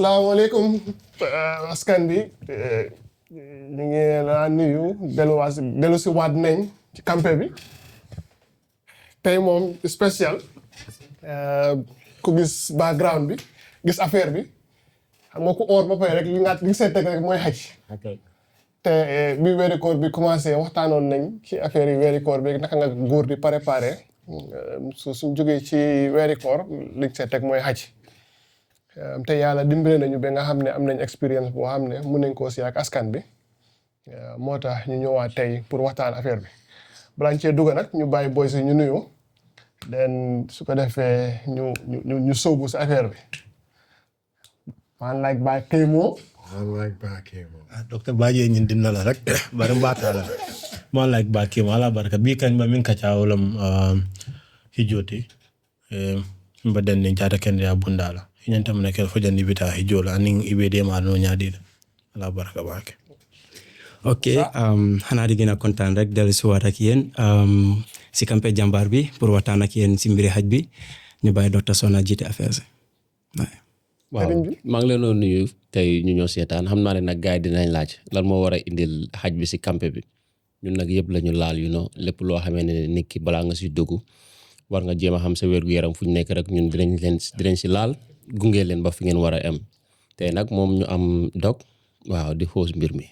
Asalaamaaleykum askan bi ñu ngi la nuyu dellu si waat nañ ci campé bi tey moom spécial ku gis background bi gis affaire bi xam nga ku oor ba pare rek li seet teg rek mooy Hajj te bi weeri koor bi commencé waxtaanoon nañ ci affaire yi weeri koor bi naka nga góor di préparé suñ jógee ci weeri koor liñ seet teg mooy Hajj te yàlla dimbale nañu ba nga xam ne am nañ expérience boo xam ne mun nañ koo si ak askan bi moo tax ñu ñëwaat tey pour waxtaan affaire bi balaañ cee dugg nag ñu bàyyi boy si ñu nuyu den su ko defee ñu sóobu si affaire bi man like ba kéemo Dr. Baje ñin dinna la rek bari mbata la man like ba kéemo ala baraka bi kan ba min ka caawlam hijoti mba den ni jata ken ya bundala ñantam ne kel fojandi bita hijola anin ibede ma no nyaadi ala baraka baake ok xanaa di gën a kontaan rek dellu si waat ak yéen si Campeh Jambarr bi pour waxtaan ak yéen si mbiri Hajj bi ñu bàyyi Dr. Sohna jiite affaire waaw maa ngi leen doon nuyu tey ñu ñoo seetaan xam naa ne nag gars yi dinañ laaj lan moo war a indil Hajj bi si campé bi ñun nag yëpp la ñu laal lépp loo xamee ne nit ki balaa nga si dugg war nga jéem a xam sa wér-gu-yaram fu ñu nekk rek ñun dinañ si laal gunge leen ba fi ngeen war a am tey nag moom ñu am dog waaw di xoos mbir mi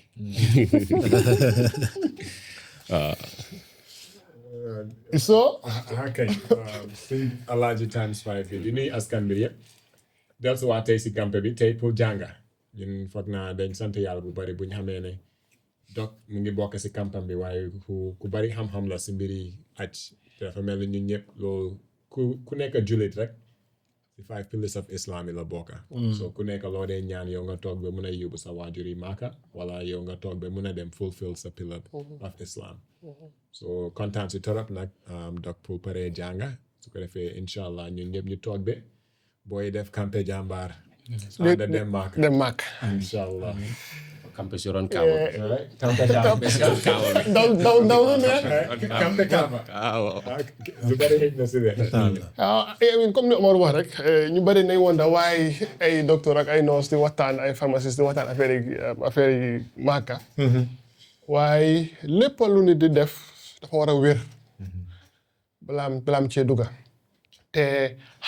waaw so okay sëñ Alaaji Times 5 bi di nuyu askan bi yëpp dellusiwaat tey si campé bi tey pour jànga ñun foog naa dañ sant yàlla bu bari bu ñu xamee ne dog mu ngi bokk si campam bi waaye ku bari xam-xam la si mbiri Hajj te dafa mel ni ñun ñëpp loolu ku nekk jullit rek si 5 pillars of Islam yi la bokka so ku nekk loo dee ñaan yow nga toog ba mun a yóbbu sa waajur yi Maaka wala yow nga toog ba mun a dem fulfill sa pillar of Islam so kontaan si torop nag dog pour paree jànga su ko defee incha allah ñun ñëpp ñu toog ba booy def Campeh Jambarr dem Maaka incha allah campé si ron kaawa Campeh Jambarr si ron kaawa daw ne Campeh Kaawa lu bari xëj na si de comme ni Omar wax rek ñu bari nañ wonda waaye ay docteur ak ay nurse di waxtaan ay pharmaciste di waxtaan affaire yi Maaka waaye lépp lu nit di def dafa war a wér balaam cee dugga te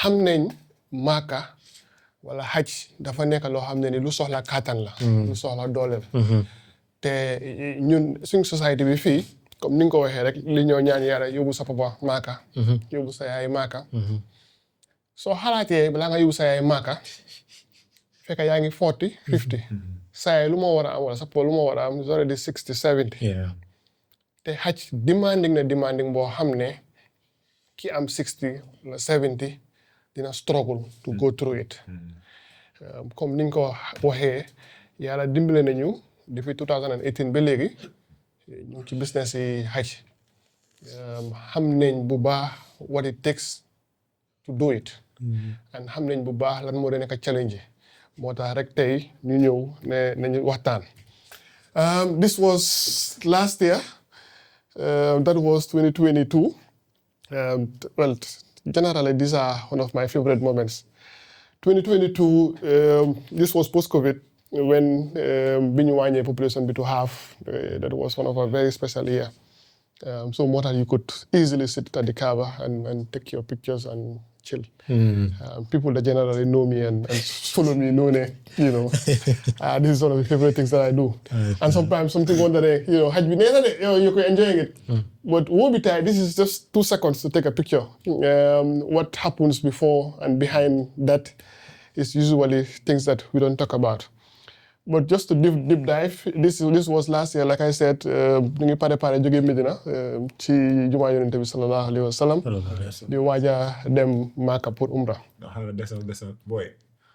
xam nañ Maaka wala Hajj dafa nekk loo xam ne ni lu soxla kàttan la lu soxla doole la te ñun suñ société bi fii comme ni nga ko waxee rek li ñoo ñaan yàlla yóbbu sa papa Maaka yóbbu sa yaay Maaka soo xalaatee balaa nga yóbbu sa yaay Maaka fekk yaa ngi 40 50 sa yaay lu ma war a am wala sa papa lu ma war a am is already 60 70 te Hajj demanding boo xam ne ki am 60 wala 70 dina struggle to go through it comme niñ ko waxee yàlla dimbale nañu depuis 2018 ba léegi ñu ci business yi Hajj xam nañ bu baax what it takes to do it and xam nañ bu baax lan moo doon nekk challenge moo tax rek tey ñu ñëw ne nañu waxtaan this was last year that was 2022 well generally, these are one of my favorite moments. 2022, this was post-COVID, when Binyuanye population be to half. That was one of a very special year. So more than you could easily sit at the Kaaba and take your pictures and chill. People that generally know me and follow me know me, this is one of the favorite things that I do. And sometimes something wonder, Hajj you're enjoying it. But won't be tired. This is just 2 seconds to take a picture. What happens before and behind that is usually things that we don't talk about. But just to deep dive, this was last year, like I said, ñu ngi pare jóge Medina ci jumaa Yonent bi sallallahu alayhi wa sallam di waaja dem Maka pour umra. Desal boy.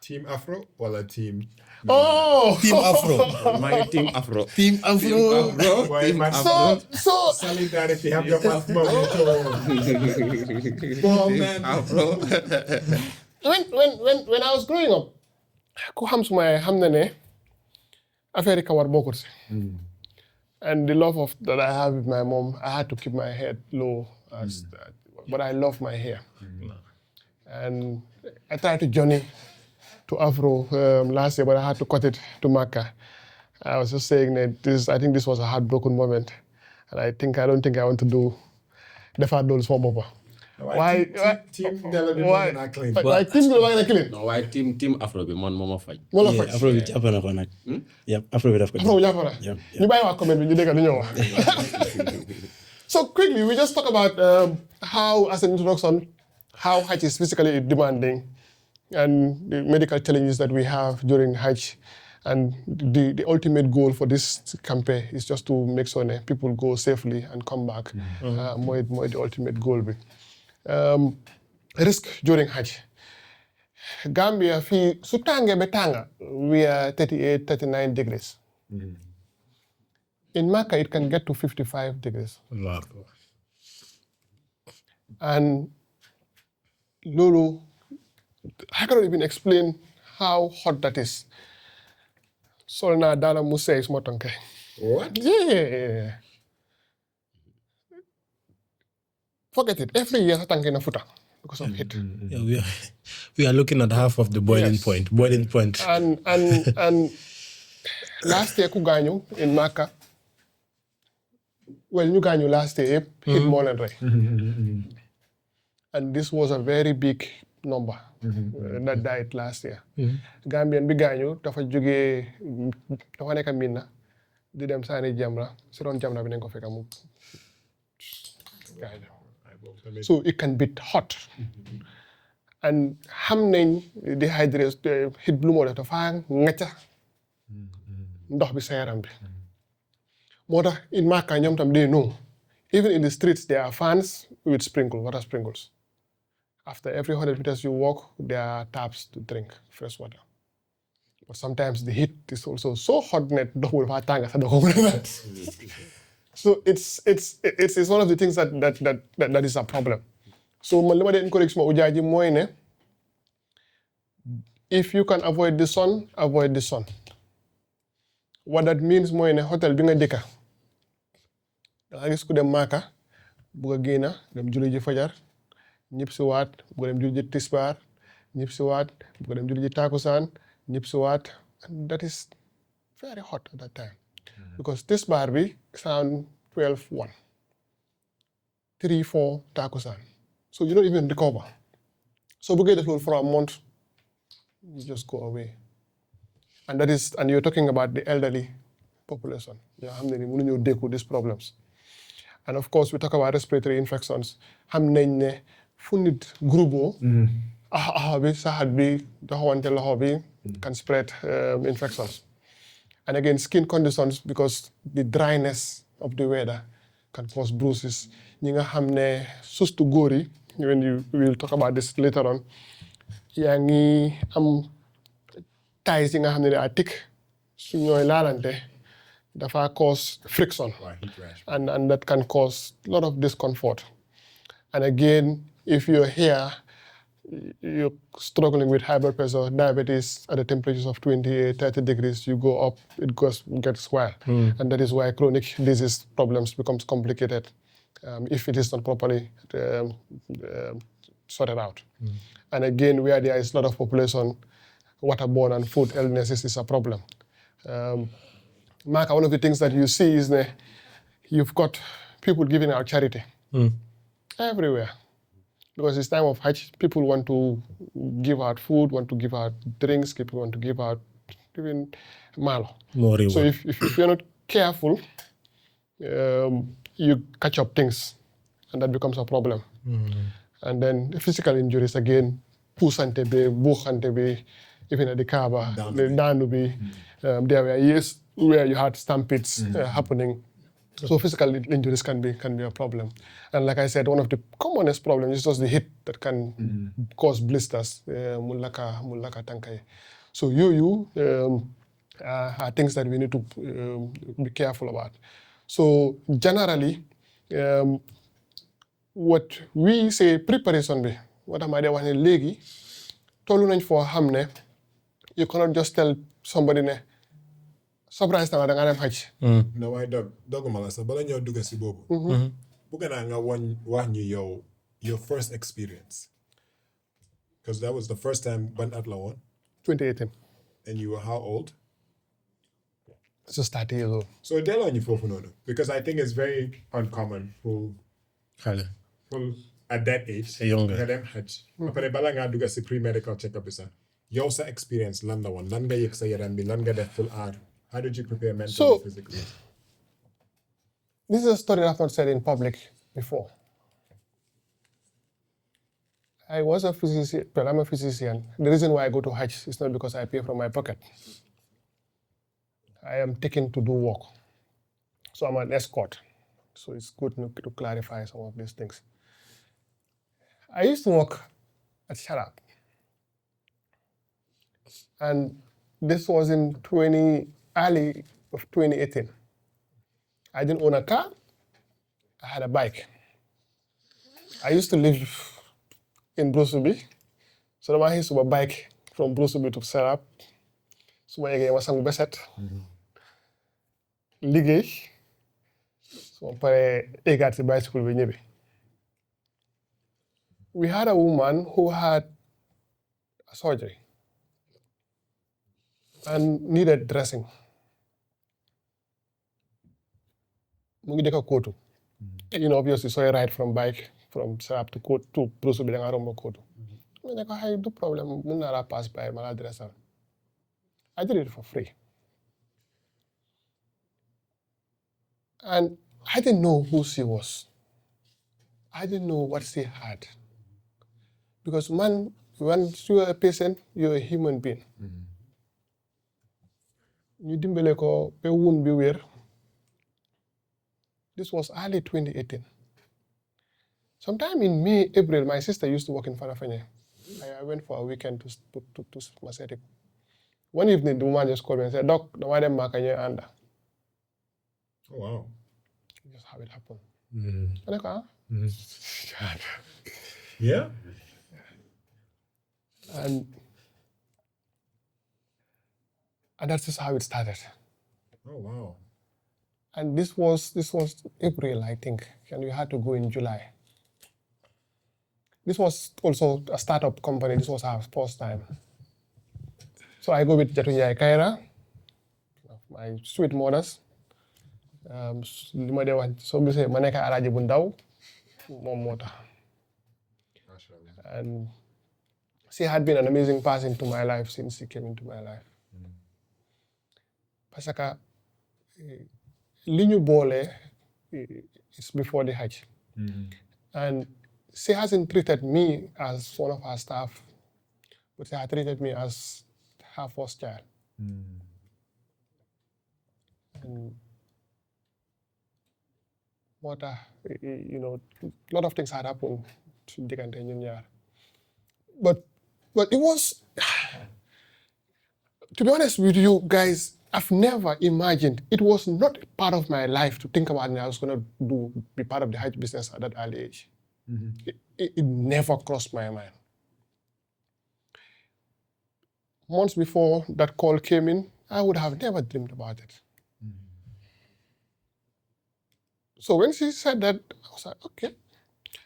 Team Afro wala team? Oh! Team Afro. maa ngi team Afro. Team Afro. So solidarity, have your mouth moment. Afro. When I was growing up, ku xam suma xam na ne affaire kawar bokkul si. And the love that I have with my mom, I had to keep my head low, but I love my hair. And I try to journey to Afro last year, but I had to cut it to Makkah. I was just saying that I think this was a heartbroken moment, and I don't think I want to do defaat loolu sama boppa. Why team Della bi moo gën a clean. waaye team bi moo gën a clean. non waaye team afro bi man moo ma faj. moo la faj. afro bi jàpp na ko nag. afro bi daf ko Afro bi jàpp na. ñu bàyyi waa comment bi ñu dégg lu ñëw wax. So quickly, we just talk about how, as an introduction, how Hajj is physically demanding and the medical challenges that we have during Hajj. And the ultimate goal for this campaign is just to make sure that people go safely and come back. More the ultimate goal. Risk during Hajj. Gambia, Sutange Betanga, we are 38, 39 degrees. In Makkah, it can get to 55 degrees. And Lulu, I cannot even explain how hot that is. Solna Dala Musa is motonke. What? Yeah. Forget it. Every year, tanke na futa because of heat. Yeah, we are looking at half of the boiling point. Boiling point. And last year, Kuganyo in Makkah. Well, ñu gaañu last year, hit more than right. And this was a very big number that died last year. Gambian bi gaañu dafa jógee dafa nekk Medina di dem saani Jamra si doon Jamra bi nañ ko fekk mu gaañu. So it can be hot. And xam nañ dehydration hit lu moo def dafa ngacca ndox bi sa yaram bi. Moo tax in Makkah ñoom tam they know. Even in the streets, there are fans with water sprinkles. After every 100 meters you walk, there are taps to drink fresh water. But sometimes the heat is also so hot that so it's one of the things that is a problem. So man li ma dee encourage ma ujaaji mooy ne if you can avoid the sun, avoid the sun. What that means mooy ne hotel bi nga dëkka danga gis ku dem Makkah bugg a génna dem julli ji fajar ñëpp si waat bugg dem julli ji tisbaar ñëpp si waat bugg dem julli ji takusaan ñëpp si waat, and that is very hot at that time because tisbaar bi sound 12:1 3-4 takusaan, so you don't even recover. So buggee def loolu for a month you just go away, and you're talking about the elderly population yoo xam ne ni mënuñoo dékku these problems. And of course, we talk about respiratory infections. Xam nañ ne fu nit groupe bi saxat bi doxawante loxo bi can spread infections. And again, skin conditions, because the dryness of the weather can cause bruises. Ñi nga xam ne surtout góor yi, when we will talk about this later on, yaa ngi am ties yi nga xam ne are thick su ñooy laalante dafa cause friction, and that can cause a lot of discomfort. And again, if you're here, you're struggling with high blood pressure, diabetes at the temperatures of 28, 30 degrees, you go up, it gets wild. And that is why chronic disease problems becomes complicated if it is not properly sorted out. And again, where there is a lot of population, waterborne and food illnesses is a problem. Mark, one of the things that you see is that you've got people giving out charity everywhere. Because it's time of Hajj, people want to give out food, want to give out drinks, people want to give out even malo. So if you're not careful, you catch up things, and that becomes a problem. And then the physical injuries again, pusante be, bukhante be, even at the Kaaba, the Danubi, there were years where you had stampedes happening. So physical injuries can be a problem. And like I said, one of the commonest problems is just the heat that can cause blisters, mulaka tankai. So you are things that we need to be careful about. So generally, what we say preparation be, what am I there one legi, tolu nañ fo xamne you cannot just tell somebody ne surprise na da nga dem Hajj. na waaye doguma la sax bala ñoo dugg si boobu. Bëgg naa nga wax ñu your first experience, because that was the first time ban at la woon. 2018. And you were how old? Just 30 years old. So tell on you for because I think it's very uncommon for xale at that age. younger. nga dem Hajj. Après bala ngaa dugg si pre-medical check-up bi sax yow sa experience lan la woon lan nga yëg sa yaram bi lan nga def pour aar. How did you prepare mentally, physically? This is a story I've not said in public before. I was a physician, but I'm a physician. The reason why I go to Hajj is not because I pay from my pocket. I am taken to do work. So I'm an escort. So it's good to clarify some of these things. I used to work at Sharab. And this was in early of 2018. I didn't own a car. I had a bike. I used to live in Brusubi. So I used to bike from Brusubi to Sharab. So I was a beset. Liggéey. So I got the bicycle with me. We had a woman who had a surgery and needed dressing. Mu ngi dëkk Kotu. Obviously, so I ride from bike from Sarap to Kotu to Bruce bi da nga romb Kotu. I ne ko hay du problem mun naa la pass by ma la dressal. I did it for free. And I didn't know who she was. I didn't know what she had. Because man, once you are a patient, you're a human being. You dimbale ko be wound bi wér. This was early 2018. Sometime in May, April, my sister used to work in Farafenni. I went for a weekend to Massetic. One evening, the woman just called me and said, Doc, the one mark and under. Oh, wow. That's how it happened. And I go, Yeah? And that's just how it started. Oh, wow. And this was April, I think, and we had to go in July. This was also a startup company. This was our first time. So I go with Jatunyai Kaira, my sweet mothers. So we say, Maneka Araji Bundau, Momota. And she had been an amazing person to my life since she came into my life. Pasaka, Linyu Bole is before the Hajj. And she hasn't treated me as one of her staff, but she had treated me as her first child. And what a lot of things had happened to Dick and Junior. But it was, to be honest with you guys, I've never imagined, it was not part of my life to think about I was going to be part of the Hajj business at that early age. It never crossed my mind. Months before that call came in, I would have never dreamed about it. So when she said that, I was like, okay.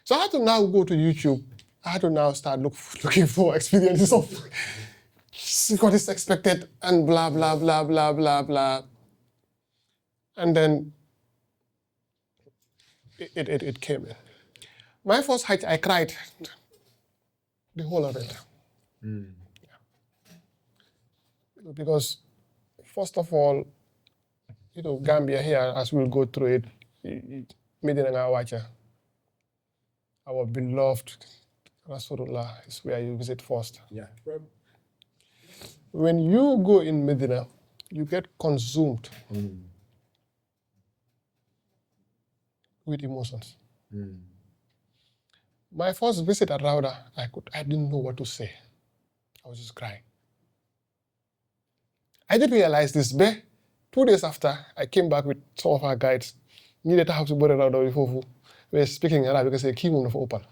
So I had to now go to YouTube. I had to now start looking for experiences of what is expected and blah, blah, blah, blah, blah, blah. And then it came in. My first Hajj, I cried the whole of it. Because first of all, Gambia here, as we'll go through it, Medina Wacha, our beloved Rasulullah is where you visit first. Yeah. When you go in Medina, you get consumed with emotions. My first visit at Rauda, I didn't know what to say. I was just crying. I didn't realize this, but 2 days after, I came back with some of our guides. Needed to have to go around before we were speaking Arabic because he was open.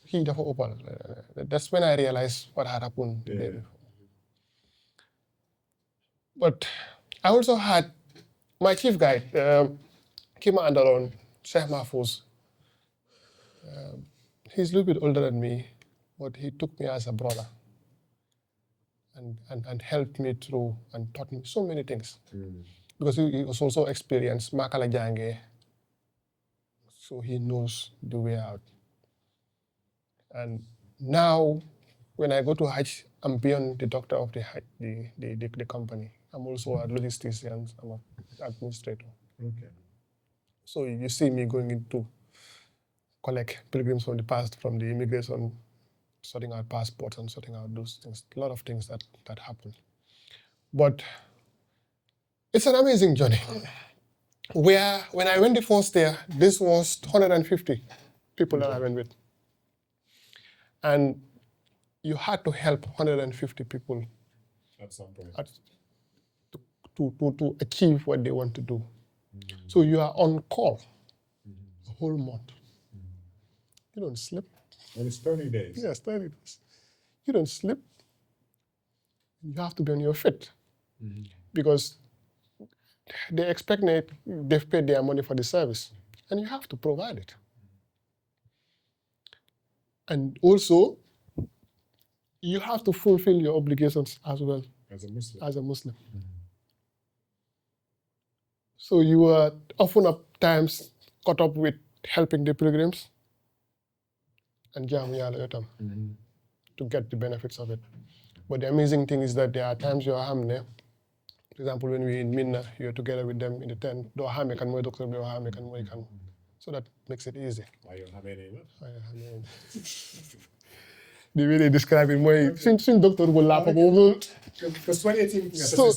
He was open. That's when I realized what had happened the day before. But I also had my chief guide, Kima Andalon, Sheikh Mahfouz. He's a little bit older than me. but he took me as a brother and helped me through and taught me so many things. Because he was also experienced, Makala Jange, so he knows the way out. And now, when I go to Hajj, I'm beyond the doctor of the company. I'm also a logistician, I'm an administrator. Okay. So you see me going into collect pilgrims from the past, from the immigration, sorting out passports and sorting out those things. A lot of things that happen. But it's an amazing journey. Where when I went the first year, this was 150 people that I went with. And you had to help 150 people At some point. to achieve what they want to do. So you are on call the whole month. You don't sleep. And it's 30 days. Yes, 30 days. You don't sleep. You have to be on your feet. Because they expect they've paid their money for the service. And you have to provide it. And also, you have to fulfill your obligations as well As a Muslim. So you are often at times caught up with helping the pilgrims and jaamu Yàlla itam to get the benefits of it. But the amazing thing is that there are times you are hamne. For example, when we're in Medina, you're together with them in the tent. Do hame kan moy doctor do hame kan moy kan. So that makes it easy. Why you have any? The way they describe it, moy sin doctor go la pa bobu. Because 2018, So,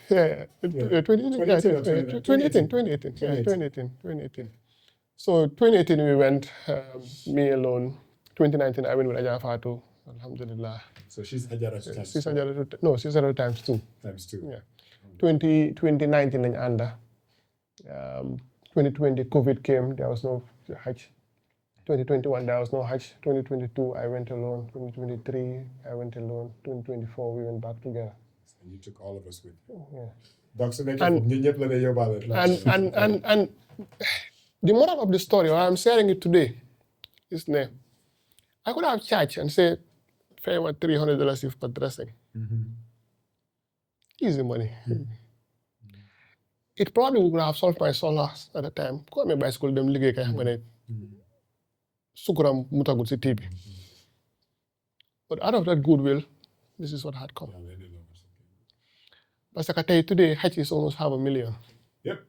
yeah, 2018. 2018. So 2018 we went, me alone. 2019 I went with Aja Fatou, alhamdulillah. So she's Hajara times She's Hajara, no, she's Hajara times 2. Times 2. Yeah. 2019 in under. 2020 COVID came, there was no Hajj. 2021 there was no Hajj. 2022 I went alone. 2023 I went alone. 2024 we went back together. And you took all of us with you. Yeah. Donc su nekkee And- foofu ñun ñëpp la day yóbbaale. And the moral of the story, why I'm sharing it today, is I could have charged and say, pay what $300 if for dressing. Easy money. It probably would have solved my solar at the time. Ko amee bicycle dem liggéey kay xam nga ne sukuram mutagul si TV. But out of that goodwill, this is what had come. Parce que tey today Hajj is almost $500,000. Yep.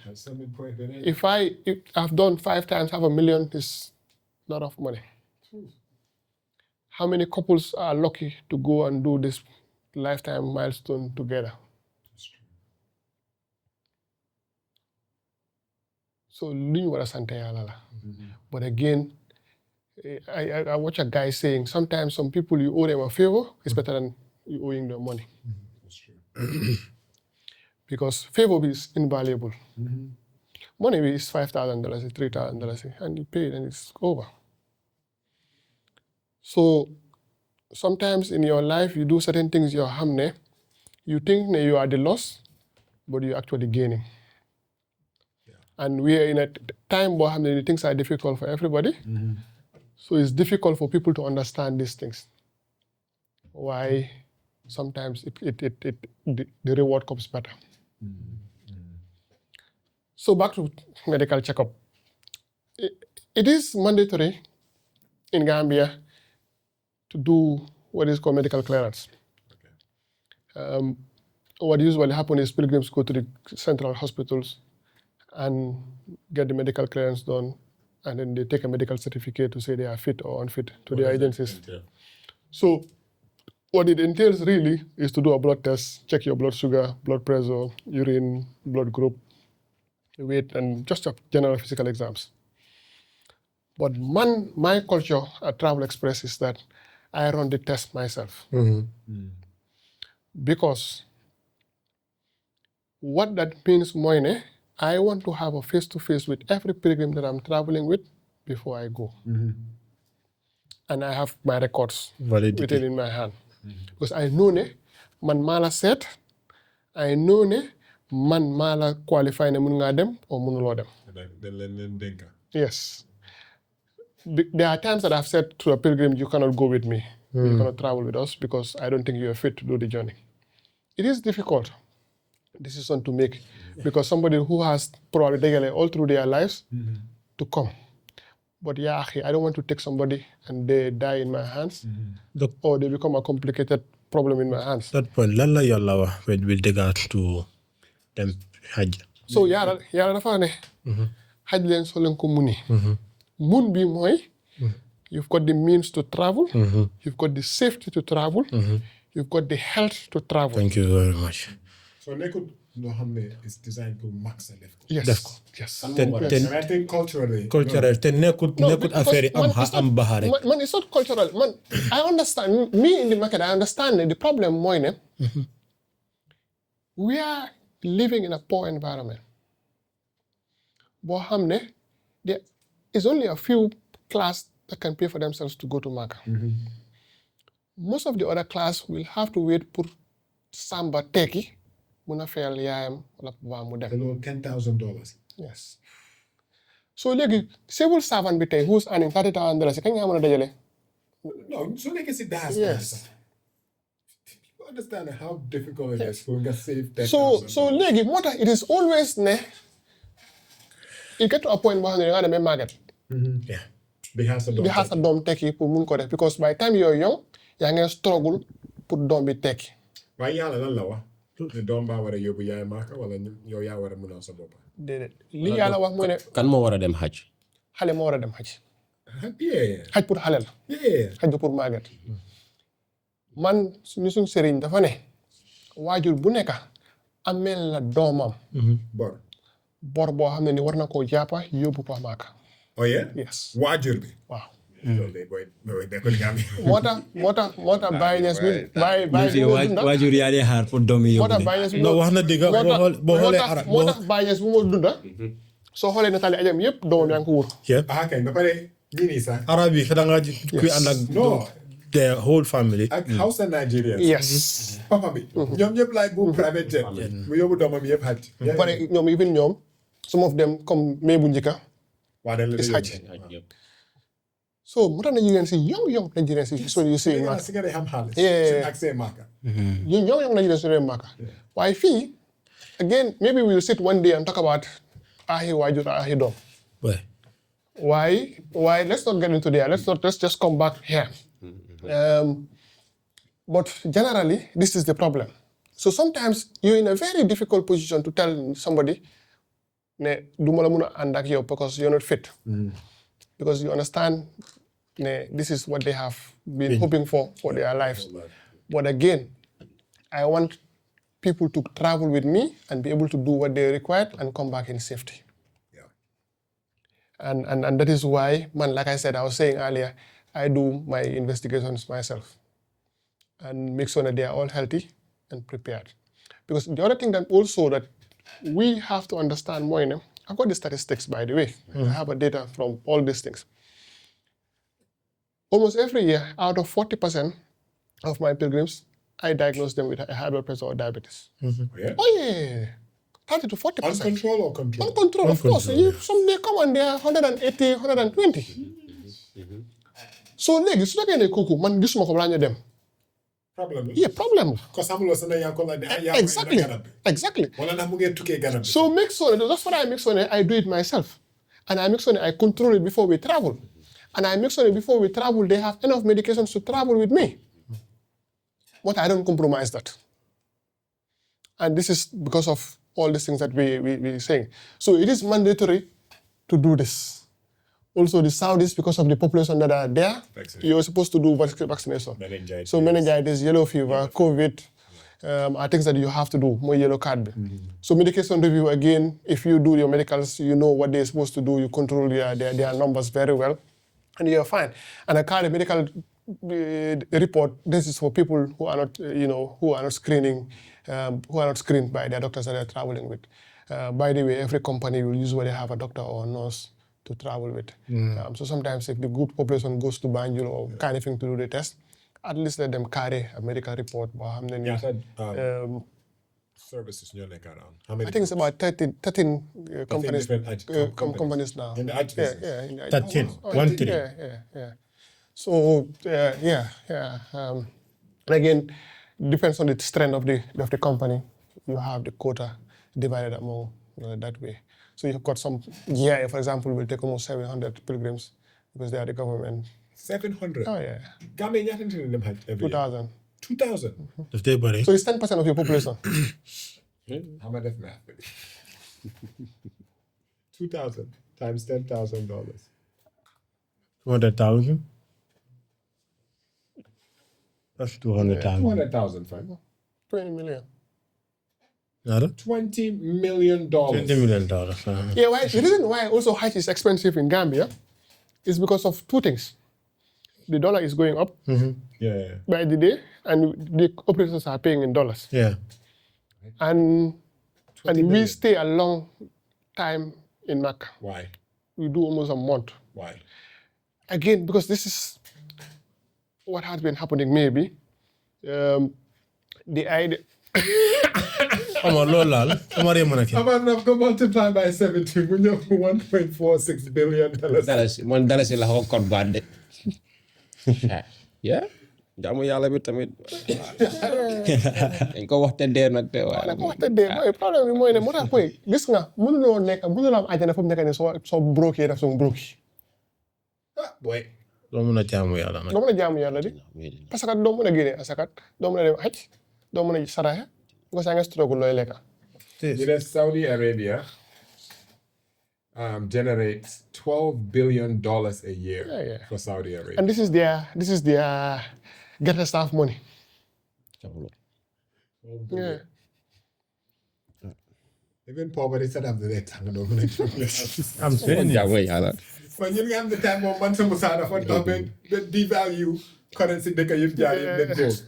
That's something point in it. If I've done 5 times $500,000 is a lot of money. How many couples are lucky to go and do this lifetime milestone together? So lu ñu war a sant Yàlla la. But again, I watch a guy saying sometimes some people you owe them a favor is better than you owing them money. That's true. Because favor is invaluable. Money is $5,000, $3,000, and you pay it and it's over. So sometimes in your life you do certain things you're hamne, you think that you are the loss, but you're actually gaining. And we are in a time where hamne, things are difficult for everybody. So it's difficult for people to understand these things. Why sometimes the reward comes better. So back to medical checkup. It is mandatory in Gambia to do what is called medical clearance. What usually happens is pilgrims go to the central hospitals and get the medical clearance done, and then they take a medical certificate to say they are fit or unfit to their agencies. So what it entails really is to do a blood test, check your blood sugar, blood pressure, urine, blood group, weight, and just general physical exams. But my culture at Travel Express is that I run the test myself. Because what that means, Moine, I want to have a face-to-face with every pilgrim that I'm traveling with before I go. And I have my records written in my hand. Because I know man mala set, I know man mala qualify ne mun nga dem or munuloo dem. Then leen dénka. Yes. there are times that I've said to a pilgrim, you cannot go with me. You cannot travel with us because I don't think you are fit to do the journey. It is difficult decision to make because somebody who has probably all through their lives to come. But yeah, I don't want to take somebody and they die in my hands or they become a complicated problem in my hands. That point, lan la yalla wax with regard to them Hajj. So yàlla dafa ne Hajj leen soo leen ko muni. Mun bi mooy you've got the means to travel, you've got the safety to travel, you've got the health to travel. Thank you very much. So nekkul loo xam ne is designed to max def ko. Yes. Def ko. Yes. And I think culturally. Te nekkut affaire yi am baxa rek. Man, it's not cultural. Man, I understand. Me in the market, I understand the problem mooy ne we are living in a poor environment. Boo xam ne there is only a few class that can pay for themselves to go to Mecca. Most of the other class will have to wait pour samba tekki mun a fayal yaayam wala papaam mu dem. Loolu $10,000. Yes. So léegi civil servant bi tey who's earning $30,000 kañ nga mën a dajale. No, so nekkee si diaspora. Yes. You understand how difficult it is for nga save $10,000. So léegi moo tax it is always ne you get to a point boo xam ne da nga demee màgget. Yeah. di xaar sa doom tekki pour mun ko def because by time you're young yaa ngi struggle pour doom bi tekki. waaye yàlla lan la wax ne doom baa war a yóbbu yaay Màkka wala yow yaa war a munal sa bopp. déedéet li yàlla wax mooy ne kan moo war a dem Hajj. xale moo war a dem Hajj. Yeah. Hajj pour xale la. Yeah. Hajj du pour màgget. man suñ sëriñ dafa ne waajur bu nekk ameel la doomam bor boo xam ne ni war na koo jàppa yóbbu ko Màkka. Oh yeah? Yes. Waajur bi. waaw. Loolu day booy nekkul nga am. moo tax Baye Niass bi Baye bi moo dunda waajur yaa dee xaar pour doom yi moo yóbbu tax leen. Baye Niass bi non wax na dëgg boo xoolee arab moo tax Baye Niass bi moo dunda soo xoolee ne tali ajam yëpp doomam yaa ngi ko wóor. Kay ba pare ñii nii sax. arab yi da nga kuy ànd ak No. the whole family. Ak Hausa Nigerians. Yes. Papa bi. ñoom ñëpp laay bu private jet. mu yóbbu doomam yëpp Hajj. ba pare ñoom even ñoom some of them comme mais bu njëkka waa dañ la is Hajj. yóbbu. so mu tax Nigerian si young Nigerian si so you see Màkka si nga dee xam xaalis. Yeah. ak seen Màkka. you young Nigerian si Màkka waaye fii again maybe we will sit one day and talk about ahi waajur ahi doom. Ouais. Why? Let's not get into there. Let's just come back here. But generally, this is the problem. So sometimes you're in a very difficult position to tell somebody, ne duma la muna ànd ak yow because you're not fit. Because you understand, ne this is what they have been hoping for their lives. But again, I want people to travel with me and be able to do what they require and come back in safety. And that is why, man, like I said, I was saying earlier, I do my investigations myself and make sure that they are all healthy and prepared. Because the other thing that also that we have to understand more, I've got the statistics, by the way. I have a data from all these things. Almost every year, out of 40% of my pilgrims, I diagnose them with high blood pressure or diabetes. Yeah? Oh, yeah. 30 to 40%. Uncontrolled or controlled? Uncontrolled, of course. Some they come and they are 180, 120. So léegi su fekkee ne kooku man gisuma ko balaa ñu dem. Problem. Yeah, problem. Because I'm lost and I call like Exactly. Wala na mu ngeen tukkee garab bi. So make sure that's what I make sure I do it myself, and I make sure I control it before we travel, and I make sure before we travel they have enough medications to travel with me. But I don't compromise that, and this is because of all these things that we saying. So it is mandatory to do this. Also, the Saudis, because of the population that are there, you're supposed to do vaccination. Meningitis. So meningitis, yellow fever, COVID, are things that you have to do, more yellow card. So medication review, again, if you do your medicals, you know what they're supposed to do, you control their numbers very well, and you're fine. And a card medical report, this is for people who are not, who are not screening, who are not screened by their doctors that they're traveling with. By the way, every company will usually have a doctor or a nurse to travel with. So sometimes if the good population goes to Banjul or Kanifing to do the test, at least let them carry a medical report. Services ñoo nekk around. How I many? think it's about 13 companies, different companies now. In the Hajj Yeah, business? yeah. In the Hajj 13, business. 1-3. Yeah. So yeah. And again, depends on the strength of the company. You have the quota divided among that way. So you've got some GIA, for example, will take almost 700 pilgrims because they are the government. 700. Oh yeah, Gambia ñaata nit ñi dem Hajj every year? 2,000. 2,000. daf dee bëri. So it's 10% of your population. How much def math? 2,000 times $10,000. 200,000. That's 200,000. 200,000, fam. 20 million. Nada? $20 million. $20 million. Yeah, the reason why also Hajj is expensive in Gambia is because of two things. The dollar is going up Yeah. by the day, and the operators are paying in dollars. Yeah. And we million. stay a long time in Mecca. Why? We do almost a month. Why? Again, because this is what has been happening maybe. The idea... Omar loolu laal Omar yee mën a kii. I've got multiplied by 70. We know $1.46 billion. dalasi la ko code baat de. Yeah. Jaamu yàlla bi tamit. dañ ko wax te dee nag te waaye. ko waxte dee mooy problème bi mooy ne moo tax koy gis nga mënuloo am àjjana fu mu nekk ne soo broke def soo broke. Boy. doo mën a jaamu yàlla nag. doo mën a jaamu yàlla di parce que doo mën a génne asakat doo mën a dem Hajj doo mën a saraxe nga saa nga struggle looy lekka. Saudi Arabia generates $12 billion a year for Saudi Arabia. And this is their get a staff money. Yeah. Even poverty set up the rate. I'm saying it. Jaamu yàlla. When you have the time of Mansa Musada for the devalue currency they can use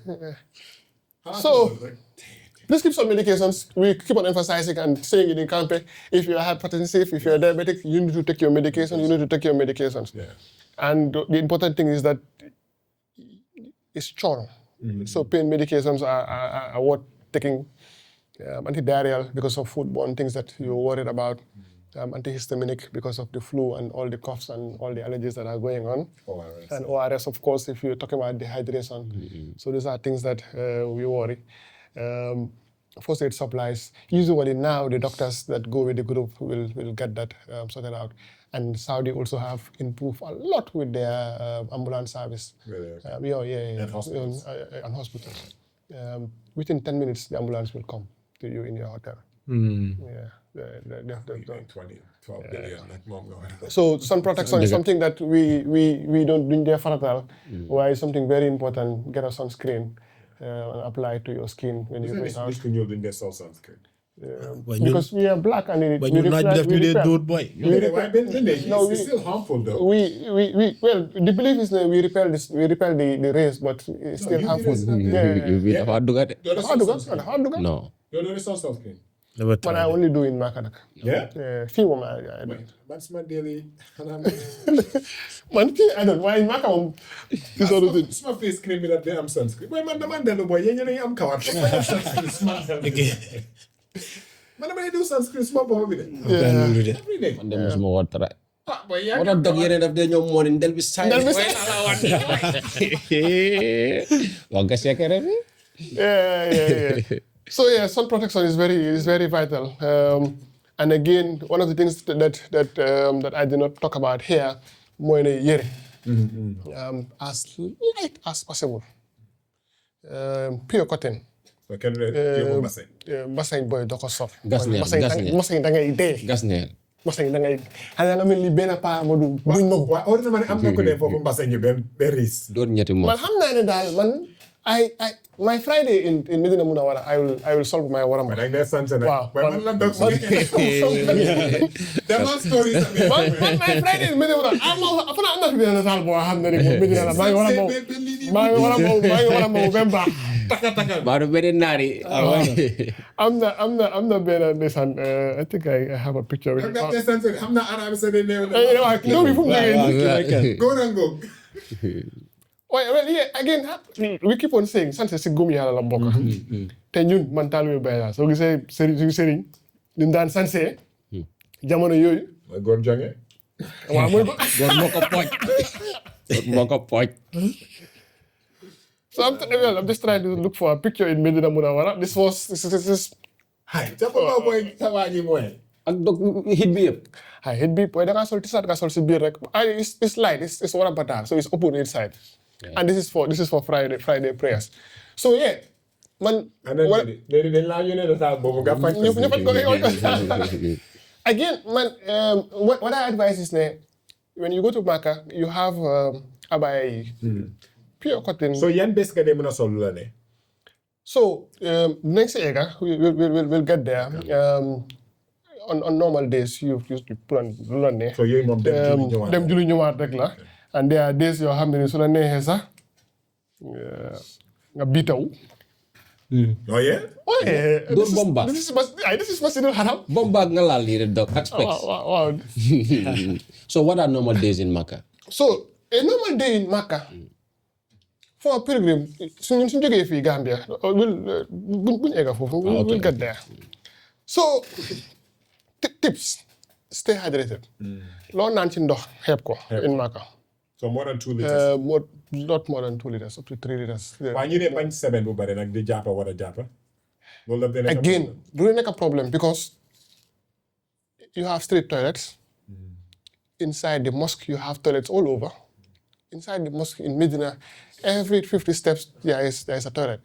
So, prescription medications, we keep on emphasizing and saying it in Campeh, if you are hypertensive, if you are diabetic, you need to take your medication, Yeah. And the important thing is that it's strong. So pain medications are worth taking. Antidiarrheal because of foodborne things that you're worried about. Antihistaminic because of the flu and all the coughs and all the allergies that are going on. ORS. And ORS, of course, if you're talking about dehydration. So these are things that we worry. First aid supplies. Usually now the doctors that go with the group will get that sorted out. And Saudi also have improved a lot with their ambulance service. Really? Yeah. And hospitals. And hospitals. Within 10 minutes, the ambulance will come to you in your hotel. Yeah. They've done. 12 billion. Like mom going. So sun protection is something that we don't do there faratal. Why is something very important. Get a sunscreen and apply it to your skin when you wake out. Can you do this all sunscreen? Because we are black and But you're not just with a dude boy. It's still harmful though. Well, the belief is that we repel the rays, but it's still harmful. UV dafa dugga de. Dafa dugga. No. You don't do sunscreen? Never But I tried it. only do in Makadak. Yeah? Few of I do. That's my daily. Man, I don't. Why in Maka? This other thing. My face cream with that damn sunscreen. Wait, man, the man, the boy, you am coward. Man, I do sunscreen small boy with it. Every day. Man dem suma war tara. Boy, Moo tax dog yeneen daf dee ñëw morning del bi saay. Del bi Wax nga secret bi. Yeah. So sun protection is very vital. And again, one of the things that I did not talk about here, more in a year, as light as possible. Pure cotton. So can you Bassin boy doko sof. Gas neel. Bassin da ngay dee. Gas neel. Bassin da ngay xanaa nga mel ni benn paa ma du buñ ma Why ordinary am na ko def foofu mbasa ñu berries. Doon ñetti moom. man xam naa ne daal man I my Friday in Medina Munawara I will solve my waram. Like that sunset. Wow. Man la dog so. There are stories of it. man my Friday in Medina Munawara am na fi benn saal boo xam ne rek Medina la maa ngi war a moom ba mu baax. Taka. Baa du beneen naar yi. am na benn ndeysaan I think I have a picture with That sunset. I'm not Arab so they never. no bi fu mu jógee Go and go. well yeah again we keep on saying sant si gëm yàlla la bokk. te ñun man taalibe Baay laa soo gisee suñu sëriñ ñu daan sansee jamono yooyu. mooy góor jonge. waaw mooy ko. góor moo ko pooj. So I'm just trying to look for a picture in Medina Munawara. This is Hai, siapa boy sama ni boy? ak dog hit bi yëpp. hit bi boy da nga sol t-shirt nga sol si biir rek. It's light. It's one patar, so it's open inside. Yeah. And this is for Friday prayers. So yeah, man. Dañ laa yónnee nataal boobu nga faj. Again, man, what I advise is when you go to Makkah, you have abaya yi. Pure cotton. So yan bés nga dee mën a sol lu la ne? So next year we'll get there. On normal days you put on lu la ne. So yooyu moom dem julli ñëwaat rek la. And there are days yoo xam ne su la neexee sax nga biitaw. Oh yeah? Oh yeah. Door bomba. This is Masjidul Haram. Bomba nga laal lii rek dog ak specs. Wow. So what are normal days in Makkah? So a normal day in Makkah for a pilgrim, suñu jógee fii Gambia, buñ egga foofu, we'll get there. So tips, stay hydrated. Loo naan ci ndox xeeb ko in Makkah. So more than 2 liters? Not more than 2 liters, up to 3 liters. Waaye ñu ne bañ 7 bu bare nag di jàppa war a jàppa. Loolu la benn Again, du nekk a problem because you have street toilets. Inside the mosque, you have toilets all over. Inside the mosque in Medina, every 50 steps there is a toilet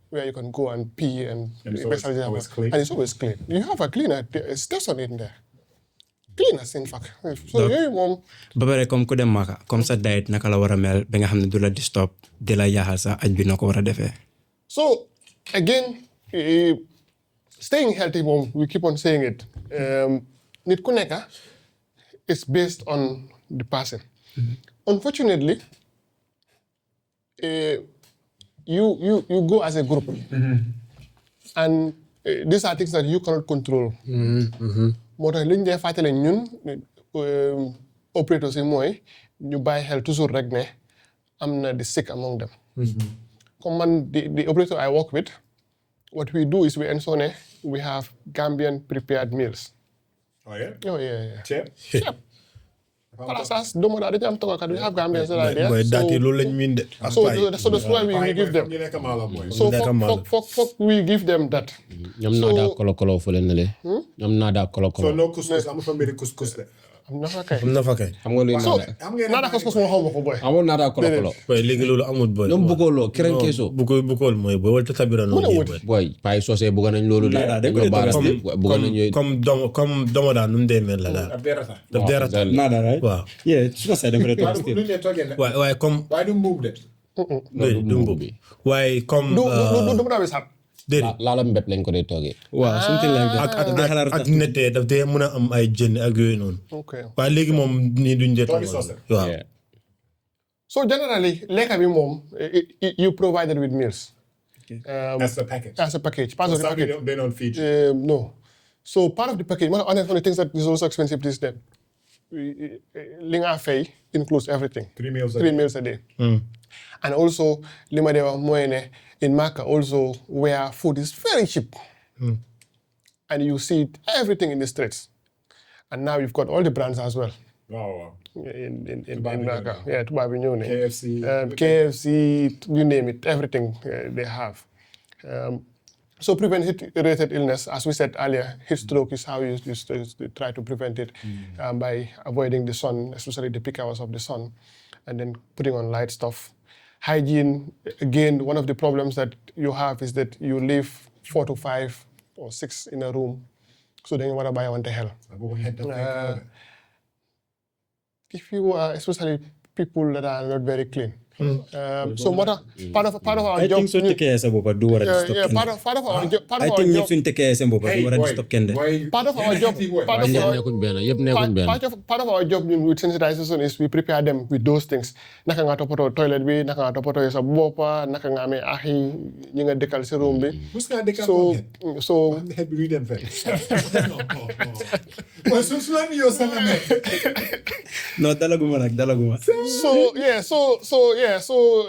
where you can go and pee and it's always clean. And it's always clean. You have a cleaner station in there. Cleaners, in fact. So yooyu moom. ba pare comme ku dem Maka comme sa diet naka la war a mel ba nga xam ne du la disturb di la yaaxal sa aj bi noo ko war a defee. So again, staying healthy moom, we keep on saying it. Nit ku nekk is based on the person. Unfortunately, you go as a group, and these are things that you cannot control. moo tax li ñu dee fàttali ñun operators yi mooy ñu bàyyi xel toujours rek ne am na the sick among them. Comme man the operator I work with, what we do is we ensure we have Gambian prepared meals. Oh yeah? Oh yeah. Ceeb? Palasas doomu daal dañu am toggakat we have Gambians that are there. Mooy daati loolu lañ miin de. So that's why we give them. ñu nekk maalo mooy. So foog we give them that. ñoom naa daa kolo fële na le. ñoom naa daa kolo. So no couscous amu fa mbiri couscous de. am na fa kay. xam nga luy Nada couscous moo xaw ma ko boy. amoon naa daa kolo. Boy léegi loolu amul boy. ñoom bëggooloo keneen keesoo. Bëggool mooy boy wala tabira noonu boy. boy paay soosee bëgg nañ loolu de. comme domo daal nu mu dee mel la daal. daf dee rata. Nada right? waaw. Yeah, su ko say da nga Waaye du ñu leen toogee nag. waaye comme. Waaye du mbuub de. du mbubb waaye comme. du mu daawee sax. déedéet laala mbépp lañ ko dee toogee. waaw something like that. ak nette daf dee mën a am ay jën ak yooyu noonu. waaye léegi moom nii duñ dee Toogi sauce. waaw. So generally lekka bi moom you provided with meals. That's the package. As a package. Part of the package. They don't feed you. No. So part of the package, one of the things that is also expensive is that Linga Fay includes everything. 3 meals a 3 day. meals a day. And also, Lima de Moene in Maka also where food is very cheap. And you see everything in the streets. And now you've got all the brands as well. Wow. In Maka. Yeah, Tubabi Nyone. KFC. KFC, you name it, everything they have. So prevent heat-related illness, as we said earlier, heat stroke is how you try to prevent it by avoiding the sun, especially the peak hours of the sun, and then putting on light stuff. Hygiene, again, one of the problems that you have is that you live 4 to 5 or 6 in a room, so then you want to buy one to hell. If you are, especially people that are not very clean. So part of our I job. think so take sa bopa du war a stop Part of our job. I think ñëpp suñ tekkee seen bopa du war a stop kenn de. Part of our job. Part of our job with sensitization is we prepare them with those things. Naka nga toppatoo toilet bi, naka nga toppatoo sa boppa, naka nga amee axi ñi nga dëkkal si room bi. Who's gonna dig up So head read them first. Well, so let me your son. No, dalaguma. So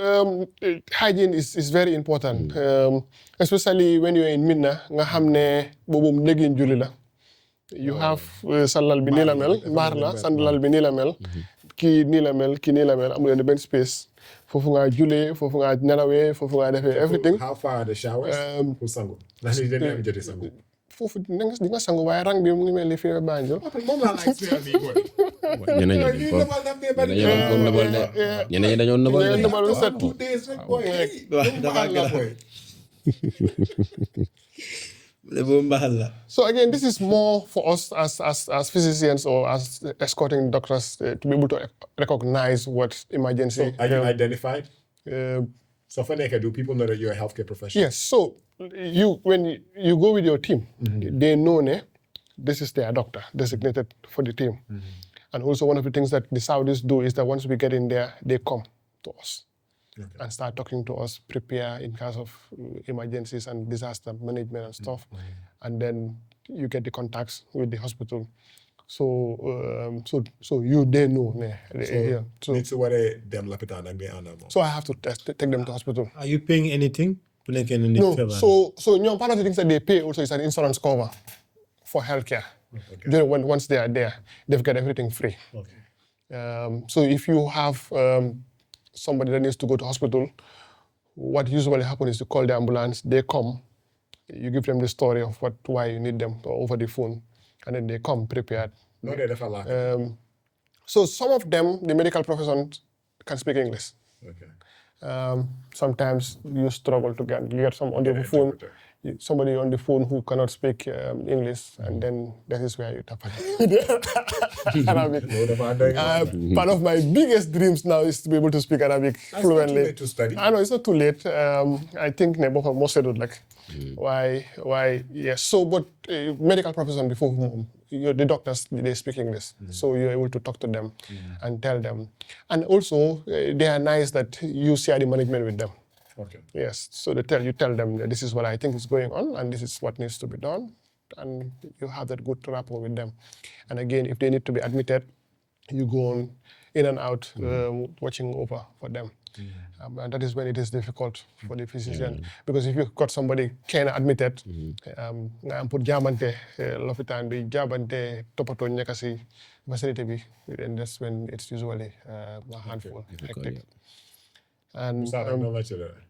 hygiene is very important, especially when you're in Medina. Nga xam ne boobu léegi julli la. you have sa lal bi nii la mel mbaar la sa lal bi nii la mel kii nii la mel kii nii la mel amul benn space foofu nga julee foofu nga nelawee foofu nga defee everything. How far are the showers pour sangu ndax ni dañu am joti sangu foofu di nga sangu waaye rang bi mu ngi mel ni fii Banjul moom laa laaj seen bi boy ñeneen ñi dañoo nëbal de set 2 days rek boy So again, this is more for us as physicians or as escorting doctors to be able to recognize what emergency. So are you identified? So do people know that you're a healthcare professional? Yes. So when you go with your team, they know this is their doctor designated for the team. And also one of the things that the Saudis do is that once we get in there, they come to us. Okay. And start talking to us, prepare in case of emergencies and disaster management and stuff. And then you get the contacts with the hospital. So they know. So I have to take them to hospital. Are you paying anything? No. So part of the things that they pay also is an insurance cover for healthcare. Okay. Once they are there, they've got everything free. Okay. So if you have somebody that needs to go to hospital, what usually happens is you call the ambulance, they come, you give them the story of why you need them over the phone, and then they come prepared. No, they never So some of them, the medical profession, can speak English. Okay. Sometimes you struggle to get some on the phone. Somebody on the phone who cannot speak English, and then that is where you tap Arabic. Part of my biggest dreams now is to be able to speak Arabic fluently. It's not too late to study. I know it's not too late. I think Nebo most said like why yes. So but medical profession before the doctors they speak English, so you're able to talk to them and tell them, and also they are nice that you share the management with them. Okay. Yes, so you tell them that this is what I think is going on and this is what needs to be done, and you have that good rapport with them. And again, if they need to be admitted, you go on in and out watching over for them. And that is when it is difficult for the physician, because if you've got somebody admitted, put jamante lofitan bi jabante topato ñakasi facility bi, and that's when it's usually a handful. Hectic. And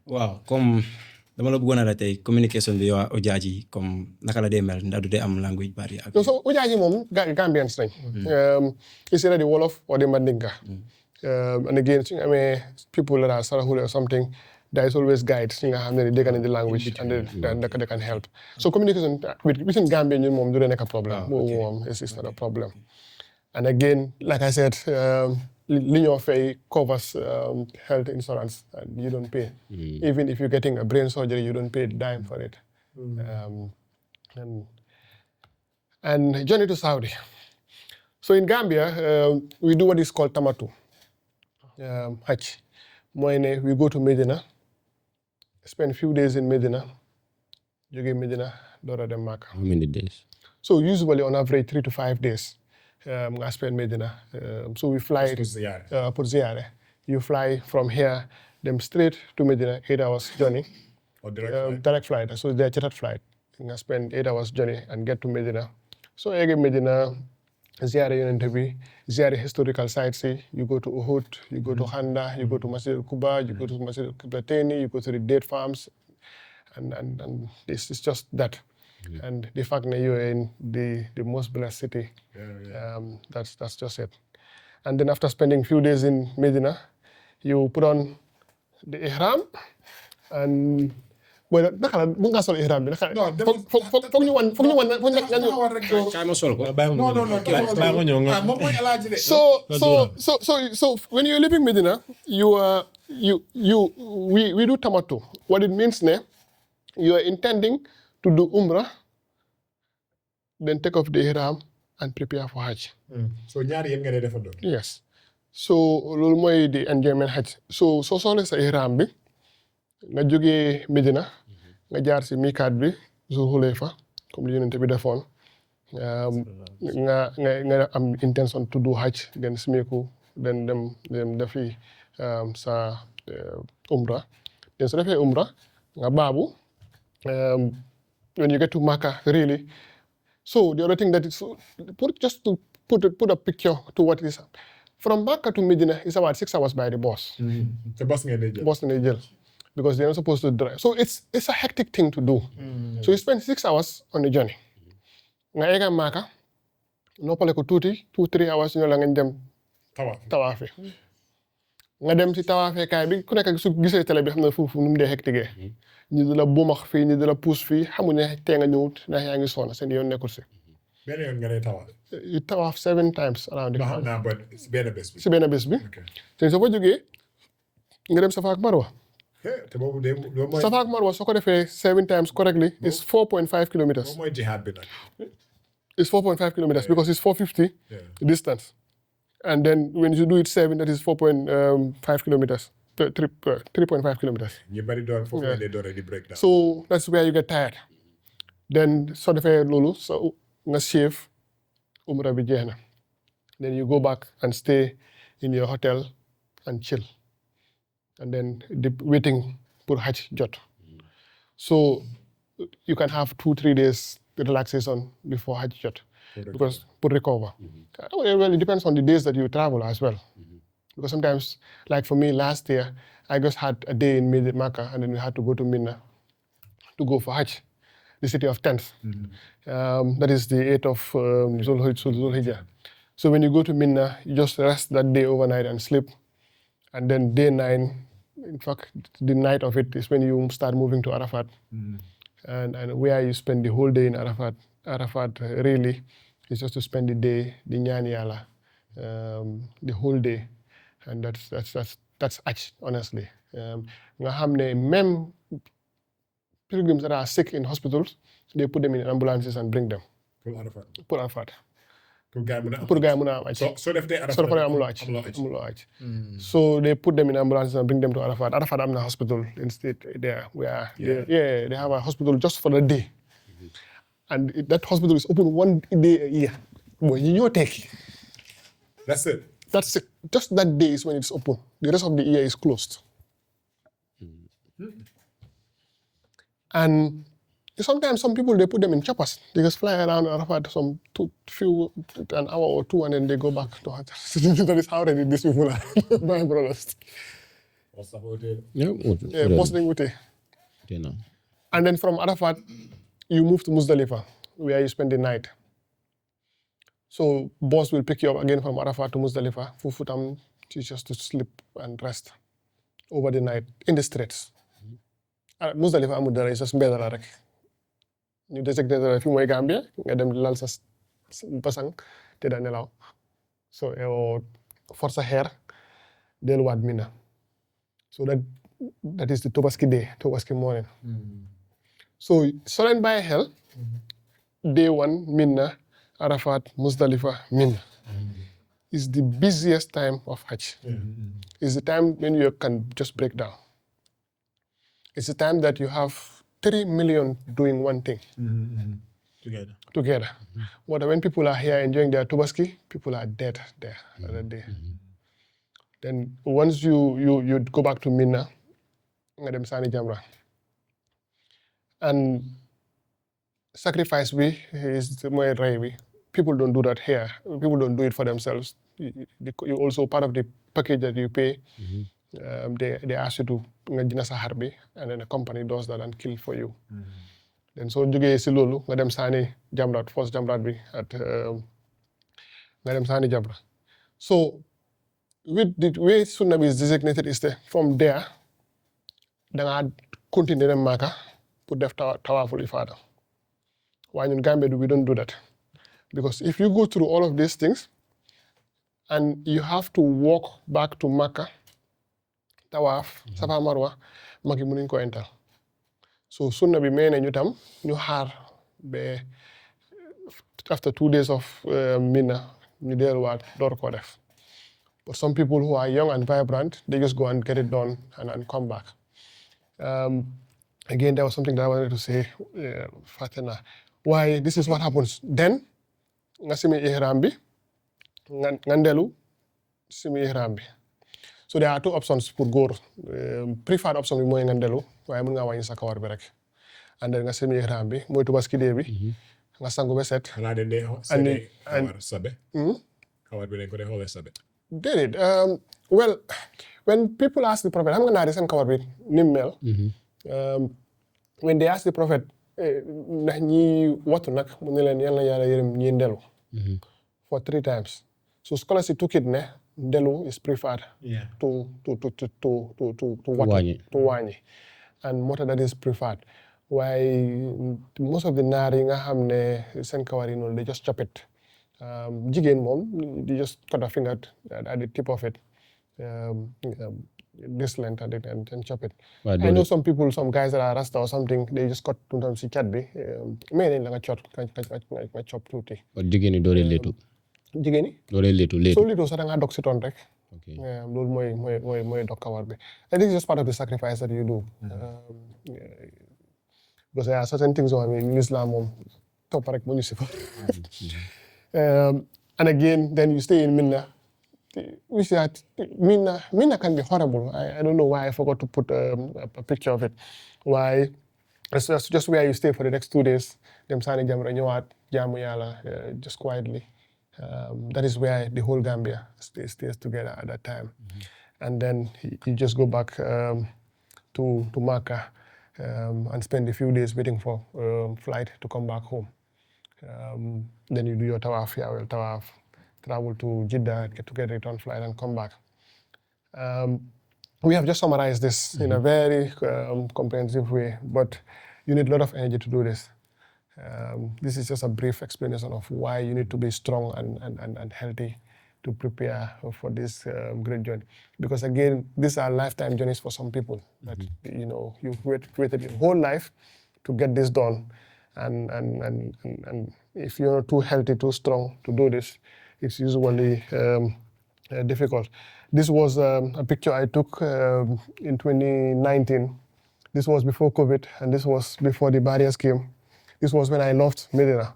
waaw comme dama la bëggoon a la tey communication bi yow Ojaaji comme naka la dee mel ndax du dee am language barrier ak so Ojaaji moom Gambians lañ it's either the Wolof or the Mandinka and again suñu amee people that are Sarahule or something there is always guides ñi nga xam ne dégg nañ the language and they can help so communication within Gambia ñun moom du dee nekk problem moom it's not a problem. And again, like I said, Linear Fay covers health insurance and you don't pay. Even if you're getting a brain surgery, you don't pay a dime for it. And journey to Saudi. So in Gambia, we do what is called Tamatu, Hajj. We go to Medina, spend a few days in Medina, you get Medina, Dora de Makkah. How many days? So usually on average 3 to 5 days. I spend Medina. So we fly for Ziyare. You fly from here, them straight to Medina, 8 hours journey. Or direct direct flight. So they're chartered flight. I spend 8 hours journey and get to Medina. So I get Medina, Ziyare Yonentebi, Ziyare historical sites. You go to Uhud, you go to Handa, you go to Masjid al-Quba, you go to Masjid al-Qiblatayni, you go to the date farms, and this is just that. And the fact that you're in the most blessed city, that's just it. And then after spending a few days in Medina, you put on the ihram, and well, mun nga sol ihram bi naka foog ñu wan so when you're leaving Medina, we do tamattu. What it means you are intending to do Umrah, then take off the ihram and prepare for Hajj. So ñaari yëpp nga dee defandoo. Yes. So loolu mooy the enjoyment Hajj. So soo solee sa ihram bi nga jógee Medina nga jaar si mikaat bi Zul Hulayfa comme li Yonent bi defoon nga am intention to do Hajj then smeeku then dem defi sa Umrah. Then so defee Umrah nga baabu when you get to Makkah, really, So the other thing that is just to put a picture to what is from Makkah to Medina is about 6 hours by the bus. The bus ngeen di jël. Bus in jail because they're not supposed to drive. So it's a hectic thing to do. So you spend 6 hours on the journey. Nga ega Makkah, noppale ko tuuti 2-3 hours ñu la ngeen dem tawaafi. Nga dem ci tawaafee kaay bi ku nekk su gisee télé bi xam na foofu nu mu dee hectique. Ñi di la bumax fii ñi di la pousse fii xamuñ ne tee nga ñëwut ndax yaa ngi sonn seen yoon nekkul si. Benn yoon nga lay tawaaf. You tawaaf 7 times around the xam naa ba si benn bés bi. si benn bés bi. te soo fa jógee nga dem Safa ak Marwa. te boobu de loolu mooy. Safa ak Marwa soo ko defee 7 times correctly is 4.5 kilometers. Boobu mooy jihaad bi nag. It's 4.5 kilometers because it's 450 distance. And then when you do it 7, that is 4.5 kilometers, 3.5 kilometers. ñu bari doon foofu la dee doore di break down. So that's where you get tired. Then soo defee loolu so nga shave umra bi jeex na. Then you go back and stay in your hotel and chill. And then waiting for Hajj jot. So you can have 2-3 days relaxation before Hajj jot. Because to recover. Well, it depends on the days that you travel as well. Because sometimes, like for me last year, I just had a day in Makkah and then we had to go to Medina to go for Hajj, the city of tents. That is the 8th of Zulhijjah. So when you go to Medina, you just rest that day overnight and sleep. And then day 9, in fact, the night of it is when you start moving to Arafat. And where you spend the whole day in Arafat. Arafat really is just to spend the day, the ñaan Yàlla, the whole day. And that's Hajj, honestly. Nga xam ne même pilgrims that are sick in hospitals, they put them in ambulances and bring them. Pour Arafat. Pour gars yi mën a am Hajj. soo def dee Arafat soo paree amuloo Hajj. So they put them in ambulances and bring them to Arafat. Arafat am na hospital instead there where they have a hospital just for the day. And that hospital is open 1 day a year. Boy, you take. That's it. That's it. Just that day is when it's open. The rest of the year is closed. And sometimes some people, they put them in choppers. They just fly around Arafat an hour or 2 and then they go back to Hajj. That is how ready these people are, my brothers. And then from Arafat, you move to Muzdalifah, where you spend the night. So boss will pick you up again from Arafat to Muzdalifah. Fufutam teach us to sleep and rest over the night in the streets. Muzdalifah amul dara is just mbedd la rek. ñu détecté dara fi mooy Gambia nga dem lal sa basang te da nelaw. So yow for sa xeer delluwaat Mina. So that is the Tobaski day, Tobaski morning. So soo leen bàyyi xel day 1 Mina, Arafat, Muzdalifah, Mina is the busiest time of Hajj. It's the time when you can just break down. It's the time that you have 3 million doing one thing together. But when people are here enjoying their Tobaski, people are dead there that day. Then once you go back to Mina, nga dem Sani Jamra. And sacrifice is mooy rey bi. People don't do that here. People don't do it for themselves. You also part of the package that you pay. They ask you to nga jënd sa xar bi, and then the company does that and kill for you. Then soo jógee si loolu nga dem Sani Jamrat, first Jamrat bi nga dem Sani Jamra. So with the way Sunnah is designated is from there da nga continue dem Maka pour def tawaaful ifaada. Waaye ñun Gambia we don't do that. Because if you go through all of these things and you have to walk back to Makkah, tawaaf, Safa Marwa, magi mënuñ ko ental. So sunna bi may nañu tam ñu xaar ba after 2 days of Mina ñu delluwaat door koo def. But some people who are young and vibrant, they just go and get it done and come back. Again, there was something that I wanted to say, Fatina. Why this is what happens. Then nga simi ihram bi nga ndelu simi ihram bi. So there are 2 options pour góor. Preferred option bi mooy nga ndelu waaye mën nga wàññi sa kawar bi rek. And then nga simi ihram bi mooy Tobaski day bi. nga sangu ba set. xanaa dañ dee seetee kawar sobe. kawar bi dañ ko dee xoolee sobe. Déedéet well when people ask the prophet xam nga naa di seen kawar bi ni mu mel. When they ask the prophet ndax ñi wattu nag mu ne leen yal na yàlla yërëm ñi ndelu. For 3 times. So scholars yi took it ne ndelu is preferred. to wàññi. And moo tax that is preferred. Waaye most of the naar yi nga xam ne seen kawar yi noonu they just chop it. Jigéen moom they just cut a finger at the tip of it. This length and chop it. I know some people, some guys that are rasta or something, they just cut si cat bi. Mais nañ la nga chop tuuti. Jigéen ñi doo leen leetu. Jigéen ñi? doo leen leetu. Soo leetoo sax da ngaa dog si toon rek. Loolu mooy dog kawar bi. I think it's just part of the sacrifice that you do. Because there are certain things in Islam moom topp rek mu ñu si fa. And again, then you stay in Medina. We see that Medina can be horrible. I don't know why I forgot to put a picture of it. Why? It's just where you stay for the next 2 days. Dem Sani Jamra ñëwaat jaamu Yàlla just quietly. That is where the whole Gambia stays together at that time. And then you just go back to Makkah and spend a few days waiting for flight to come back home. Then you do your tawaf, travel to Jeddah, get to get a return flight and come back. We have just summarized this in a very comprehensive way, but you need a lot of energy to do this. This is just a brief explanation of why you need to be strong and healthy to prepare for this great journey. Because again, these are lifetime journeys for some people. That you've waited your whole life to get this done, and if you're too healthy, too strong to do this, it's usually difficult. This was a picture I took in 2019. This was before COVID, and this was before the barriers came. This was when I loved Medina.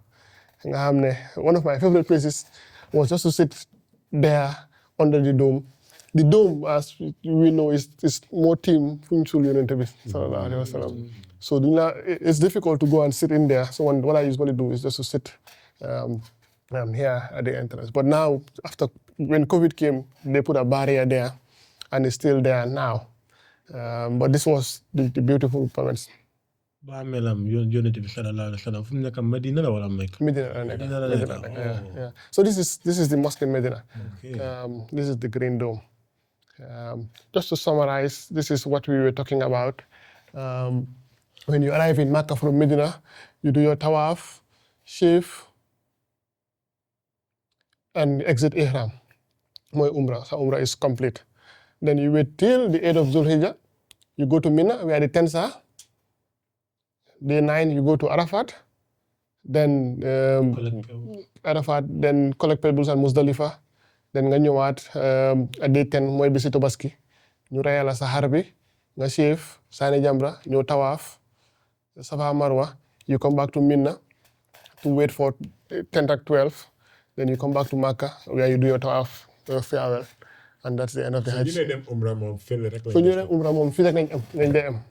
One of my favorite places was just to sit there under the dome. The dome, as we know, is more team Funchul Yonent bi sallallahu alaihi wasallam. So it's difficult to go and sit in there. So what I usually do is just to sit here at the entrance. But now, when COVID came, they put a barrier there, and it's still there now. But this was the beautiful comments. Ba melam Yonent bi sallallahu alaihi wasallam fu mu nekk Medina la wala Mecca? Medina. Yeah. So this is the mosque in Medina. Okay. This is the green dome. Just to summarize, this is what we were talking about. When you arrive in Makkah from Medina, you do your tawaf, shave, and exit Ihram. Moy Umrah. So Umrah is complete. Then you wait till the 8th of Zulhijjah. You go to Mina, where the tents are. Day 9, you go to Arafat. Then Arafat, then collect pebbles and Muzdalifa. Then nga ñëwaat day 10 mooy bisi Tabaski. Ñu reyal la sa xar bi, nga shave, Sani Jamra, ñëw tawaf, Safa Marwa. You come back to Mina to wait for 10 and 12. Then you come back to Makkah where you do your tawaf, farewell. And that's the end of the Hajj. So you dem Umrah moom fii rek lañ. So ñu dem Umrah moom fii rek lañ dee am.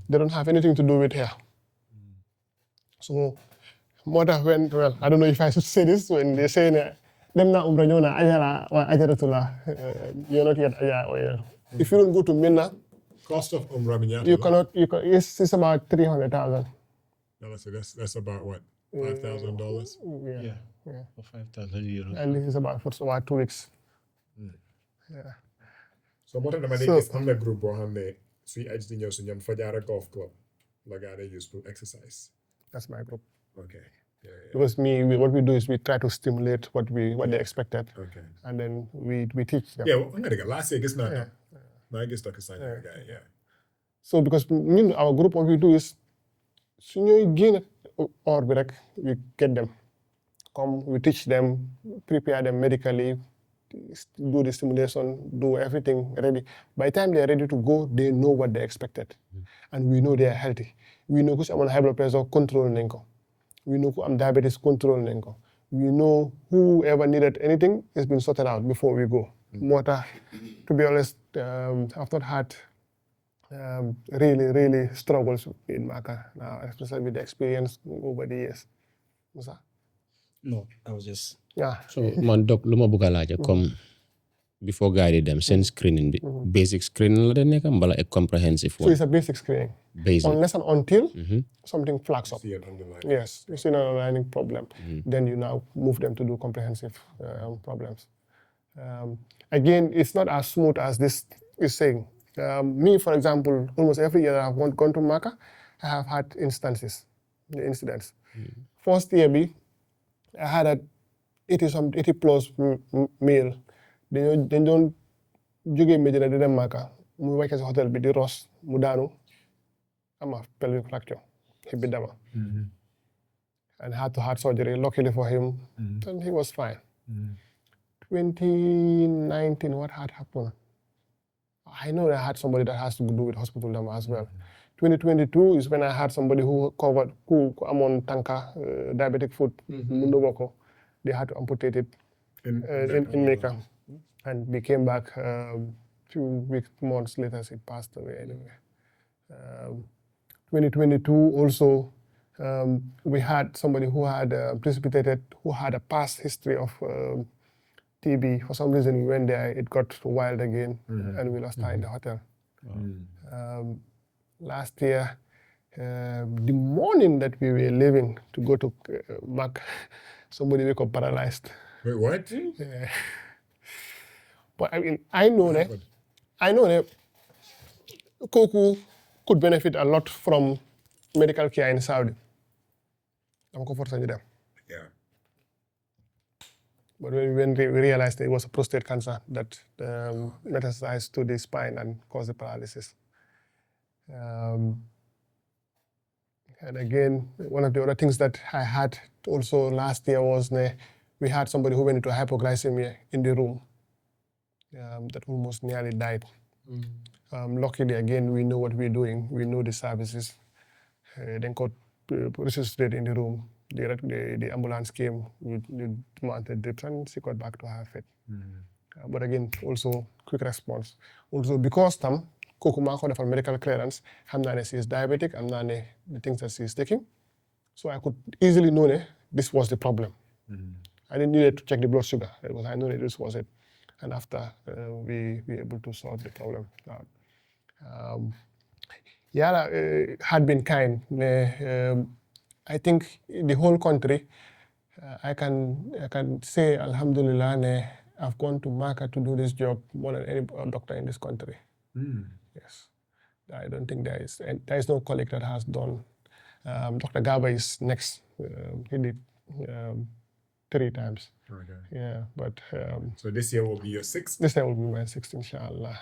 They don't have anything to do with here. So, more than I don't know if I should say this when they say them na Umrah ñëw na ajala wa ajaratullah. You're not yet ajala. If you don't go to Mina, Cost of Umrah bi ñaata la? it's about $300,000. That's about what? $5,000? Yeah. For 5,000 euros. And this is about for 2 weeks. Yeah. So moo tax dama dee gis am na groupe boo xam ne suy aj di ñëw si ñoom Fajara Golf Club la gaa dee use pour exercise. That's my group. Okay. Yeah. Because what we do is we try to stimulate what they expected. Okay. And then we teach them. Yeah, nga dëgg last year gis naa maa gis takk sañ guy, yeah. So because our group, what we do is su ñuy génn or bi rek we get them. We teach them, prepare them medically, do the stimulation, do everything ready. By the time they are ready to go, they know what they expected. And we know they are healthy. We know ku si amoon high blood pressure control nañ ko. We know ku am diabetes control nañ ko. We know whoever needed anything has been sorted out before we go. Moo tax, to be honest, I've not had really struggles in Makkah now, especially with the experience over the years. Musa? No, I was just. Yeah. So man Doc lu ma bëgg a laaj comme before gars yi di dem seen screening bi basic screening la de nekk mbala a comprehensive So one. it's a basic screening. Basic. Unless and until something flags up. See it underlying. Yes, you see an underlying problem. Then you now move them to do comprehensive problems. Again, it's not as smooth as this is saying. Me, for example, almost every year I've gone to Makkah, I have had incidents. First year, I had a 80 plus meal. They don't jógee Medina di dem Makkah mu wàcce si hotel bi di ros mu daanu ama pelvic fracture hip bi dama and had to have surgery luckily for him and he was fine. 2019 what had happened? I know I had somebody that has to do with hospital dama as well. 2022 is when I had somebody who amon tanka diabetic foot mundoboko. They had to amputate it in Mecca. And we came back few months later, it passed away anyway. 2022 also, we had somebody who had who had a past history of TB. For some reason, we went there, it got wild again, and we lost her in the hotel. Last year, the morning that we were leaving to go to Mac, somebody wake up paralyzed. Wait, what? Yeah. But I mean, I know that Koku could benefit a lot from medical care in Saudi. I'm comfortable with them. Yeah. But when we realized it was a prostate cancer that metastasized to the spine and caused the paralysis. And again, one of the other things that I had also last year was we had somebody who went into hypoglycemia in the room. That almost nearly died. Luckily, again, we know what we're doing. We know the services. Then got resuscitated in the room. The ambulance came with mounted drips and she got back to her feet. But again, also quick response. Also because kooku maa ko defal medical clearance, xam naa ne she is diabetic, xam naa ne the things that she is taking. So I could easily know that this was the problem. I didn't need to check the blood sugar because I knew that this was it. And after we were able to solve the problem out. Had been kind. I think the whole country, I can say Alhamdulillah, I've gone to Makkah to do this job more than any doctor in this country. Yes, I don't think there is no colleague that has done. Dr. Gaba is next. He did 3 times. Okay. Yeah, but So this year will be your 6th? This year will be my 6th, inshallah.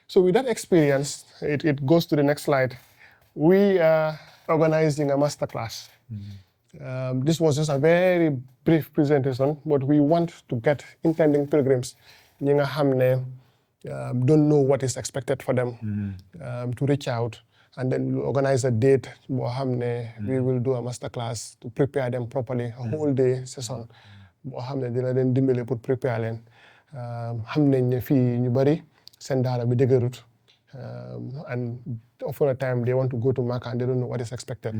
So with that experience, it goes to the next slide. We are organizing a masterclass. This was just a very brief presentation, but we want to get intending pilgrims, don't know what is expected for them, to reach out. And then we'll organize a date. We will do a masterclass to prepare them properly, a whole day session. Pour prepare them. And often a time they want to go to Makkah and they don't know what is expected.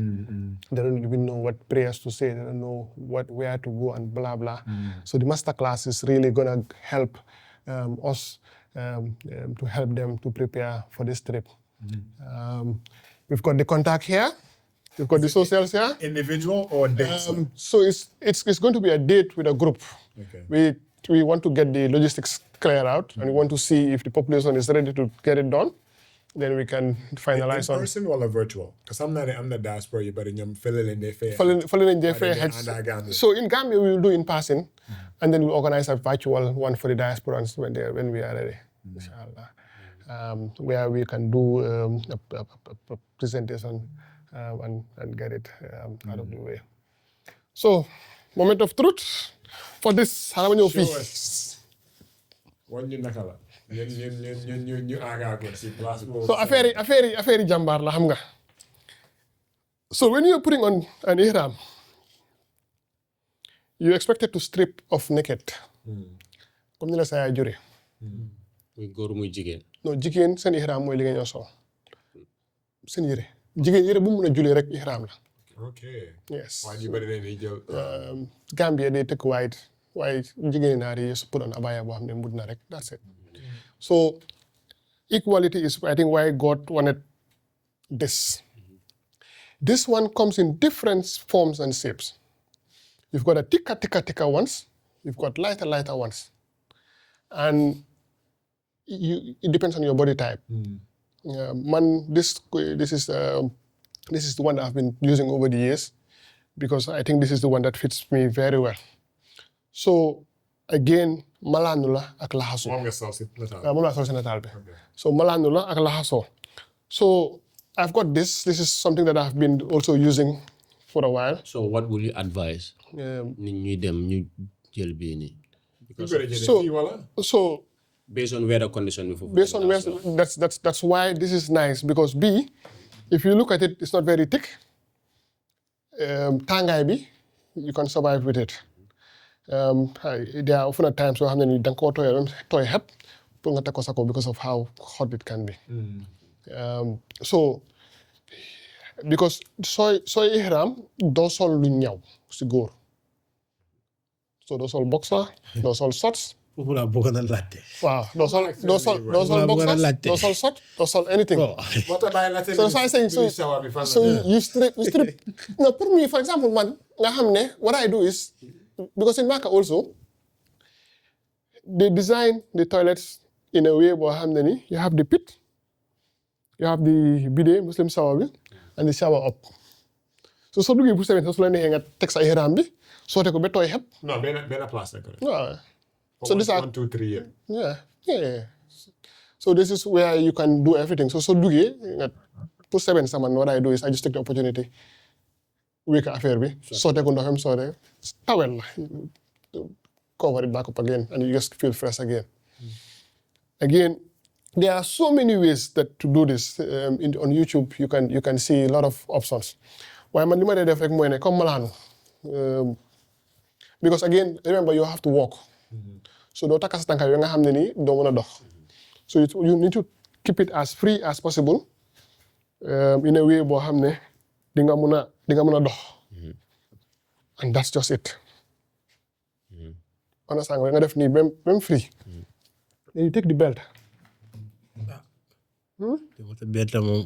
They don't even know what prayers to say. They don't know where to go and blah blah. So the masterclass is really gonna help us to help them to prepare for this trip. We've got the contact here. We've got the socials here. Individual or date? So it's going to be a date with a group. Okay. We want to get the logistics clear out, and we want to see if the population is ready to get it done. Then we can finalize in person or virtual? Because I'm the diaspora, but I'm filling in their fair. So in Gambia, we will do in person, and then we'll organize a virtual one for the diasporans when we are ready, inshallah. Where we can do a presentation and get it out of the way. So, moment of truth for this Haramanyo fee. So, affaire Jambarr la xam nga. So, when you're putting on an ihram, you're expected to strip off naked. Comme ni la saya jure. Muy góor muy jigéen. Non, jigéen seen ihram mooy li nga ñoo sol. Seen yére. Jigéen yére bu mu mën a julee rek ihram la. Okay. Yes. Why you better than you? Gambia they take white. Why jigéen ñaar yi just put on abaya boo xam ne mud na rek. That's it. So equality is, I think, why God wanted this. This one comes in different forms and shapes. You've got a thicker ones. You've got lighter ones. And it depends on your body type. This is the one that I've been using over the years because I think this is the one that fits me very well. So again, malaanu la ak laxaso. Moom nga sol si nataal. Moom laa sol si nataal bi. So malaanu la ak laxaso. So I've got this. This is something that I've been also using for a while. So what would you advise? Nit ñuy dem ñu jël bii nii. So based on weather condition before. Based on weather, that's why this is nice because B, if you look at it, it's not very thick. Tàngaay bi, you can survive with it. There are often times where you don't go to a help because of how hot it can be. So because sooy ihram doo sol lu ñaw si góor. So doo sol boxer, doo sol shorts. Foofu laa bëgg na laajte. Wow, doo sol boxers, doo sol shorts, doo sol anything. So you strip. No, for me, for example, man, nga xam ne what I do is, because in Maka also, they design the toilets in a way boo xam ne ni you have the pit, you have the bidet, Muslim shower bi, and the shower up. So soo duggee bu sewee su la neexee nga teg sa ihram bi, sootee ko ba tooy xep. Non, benn place la ko def. Waaw. So these are 1, 2, 3 yeah. So this is where you can do everything. So duggee nga pour seven sama what I do is I just take the opportunity wékk affaire bi sootee ko ndoxam sootee tawel la cover it back up again and you just feel fresh again. Again, there are so many ways to do this. On YouTube you can see a lot of options. Waaye man li ma dee def rek mooy ne comme malaanu because again remember you have to walk. So doo takka sa tànka yi nga xam ne nii doo mën a dox. So you need to keep it as free as possible in a way boo xam ne di nga mën a dox. And that's just it. Understand nga def nii même free. Then you take the belt. Belt moom.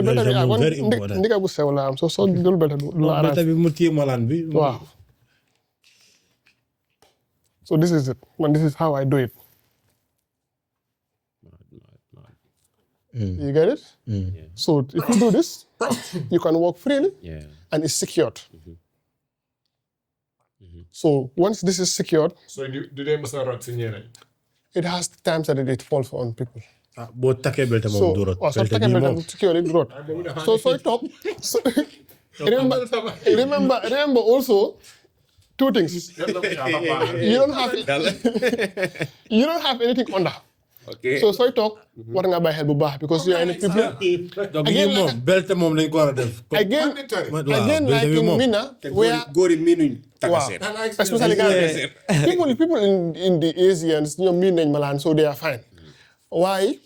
Belt bi ndiga bu sew la am so dul belt du la arrange. Belt bi mu téye malaan bi. Waaw. So this is it. This is how I do it. You get it? Yeah. So if you do this, you can walk freely and it's secured. So once this is secured, So do they must rot si ñeneen? it has times that it falls on people. Boo takkee belt moom du rot. So take a belt and secure it, rot. So top. So, remember also two things. You don't have anything under. Okay. So talk war nga bàyyi xel bu baax because you are in a people. Donc lii moom belt moom lañ ko war a def. Again like in Medina where góor yi miinuñ wow, especially people in the Asians ñoom miin nañ malaan so they are fine. Why?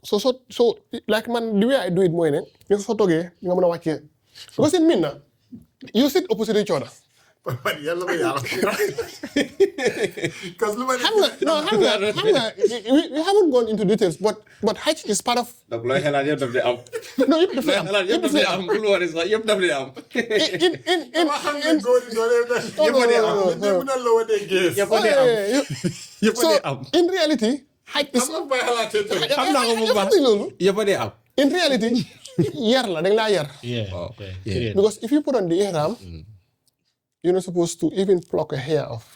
So like man the way I do it mooy ne nga soo toogee nga mën a wàccee because in Medina you sit opposite each other. Yàlla ba yàlla. Because lu ma xam nga we haven't gone into details but Hajj is part of. donc looy xalaat yëpp daf di am. No yëpp daf lay am bul wari sax yëpp daf di am. in so in reality Hajj is xam naa ko bu baax yëpp a di am. in reality yar la dañ laa yar. Because if you put on the ihram you're not supposed to even pluck a hair off.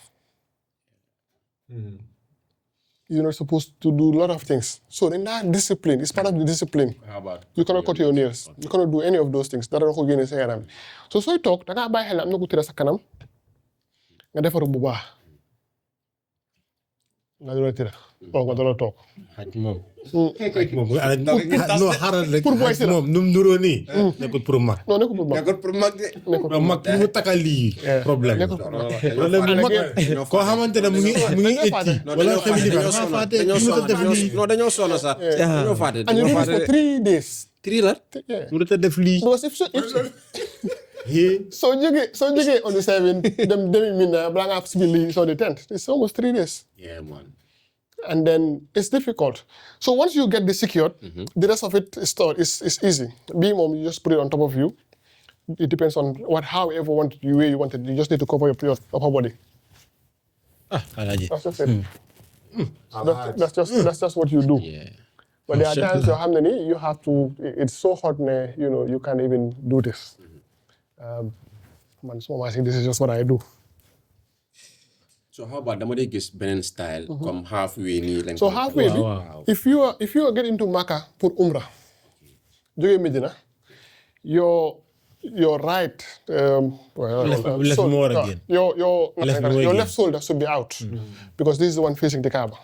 You're not supposed to do a lot of things. So in that discipline, it's part of the discipline. How about You cannot cut your nails. You cannot do any of those things. Dara ko génne sa yaram. So sooy toog da ngaa bàyyi xel am na ku tëra sa kanam nga defaru bu baax nga doon tëra nga doon toog. Hajj moom. non xaaral rek. Pour boy si la moom nu mu nuroo nii. nekkul pour mag. Non nekkul pour mag. nekkul pour mag de. non mag nu mu takkal lii. problème Nekkul pour mag. problème bu mag koo xamante ne mu ngi étti. wala xëy na dañoo sonn sax. dañoo fàtte And you do this for 3 days. 3 la. Yeah. mu def lii. Because So jógee on the 7th, dem Medina, balaa ngaa si so the 10th. It's almost 3 days. Yeah, man. And then it's difficult. So once you get this secured, the rest of it is easy. Beam, you just put it on top of you. It depends on how you want it. You just need to cover your upper body. Alaji. That's just it. That's just what you do. Yeah. But there are times you have to. It's so hot, you can't even do this. This is just what I do. So how about dama dey gis beneen style comme halfway nii lañ So halfway, if you are getting into Makkah pour Umrah, jógee Medina, your right, your left shoulder should be out because this is the one facing the Kaaba.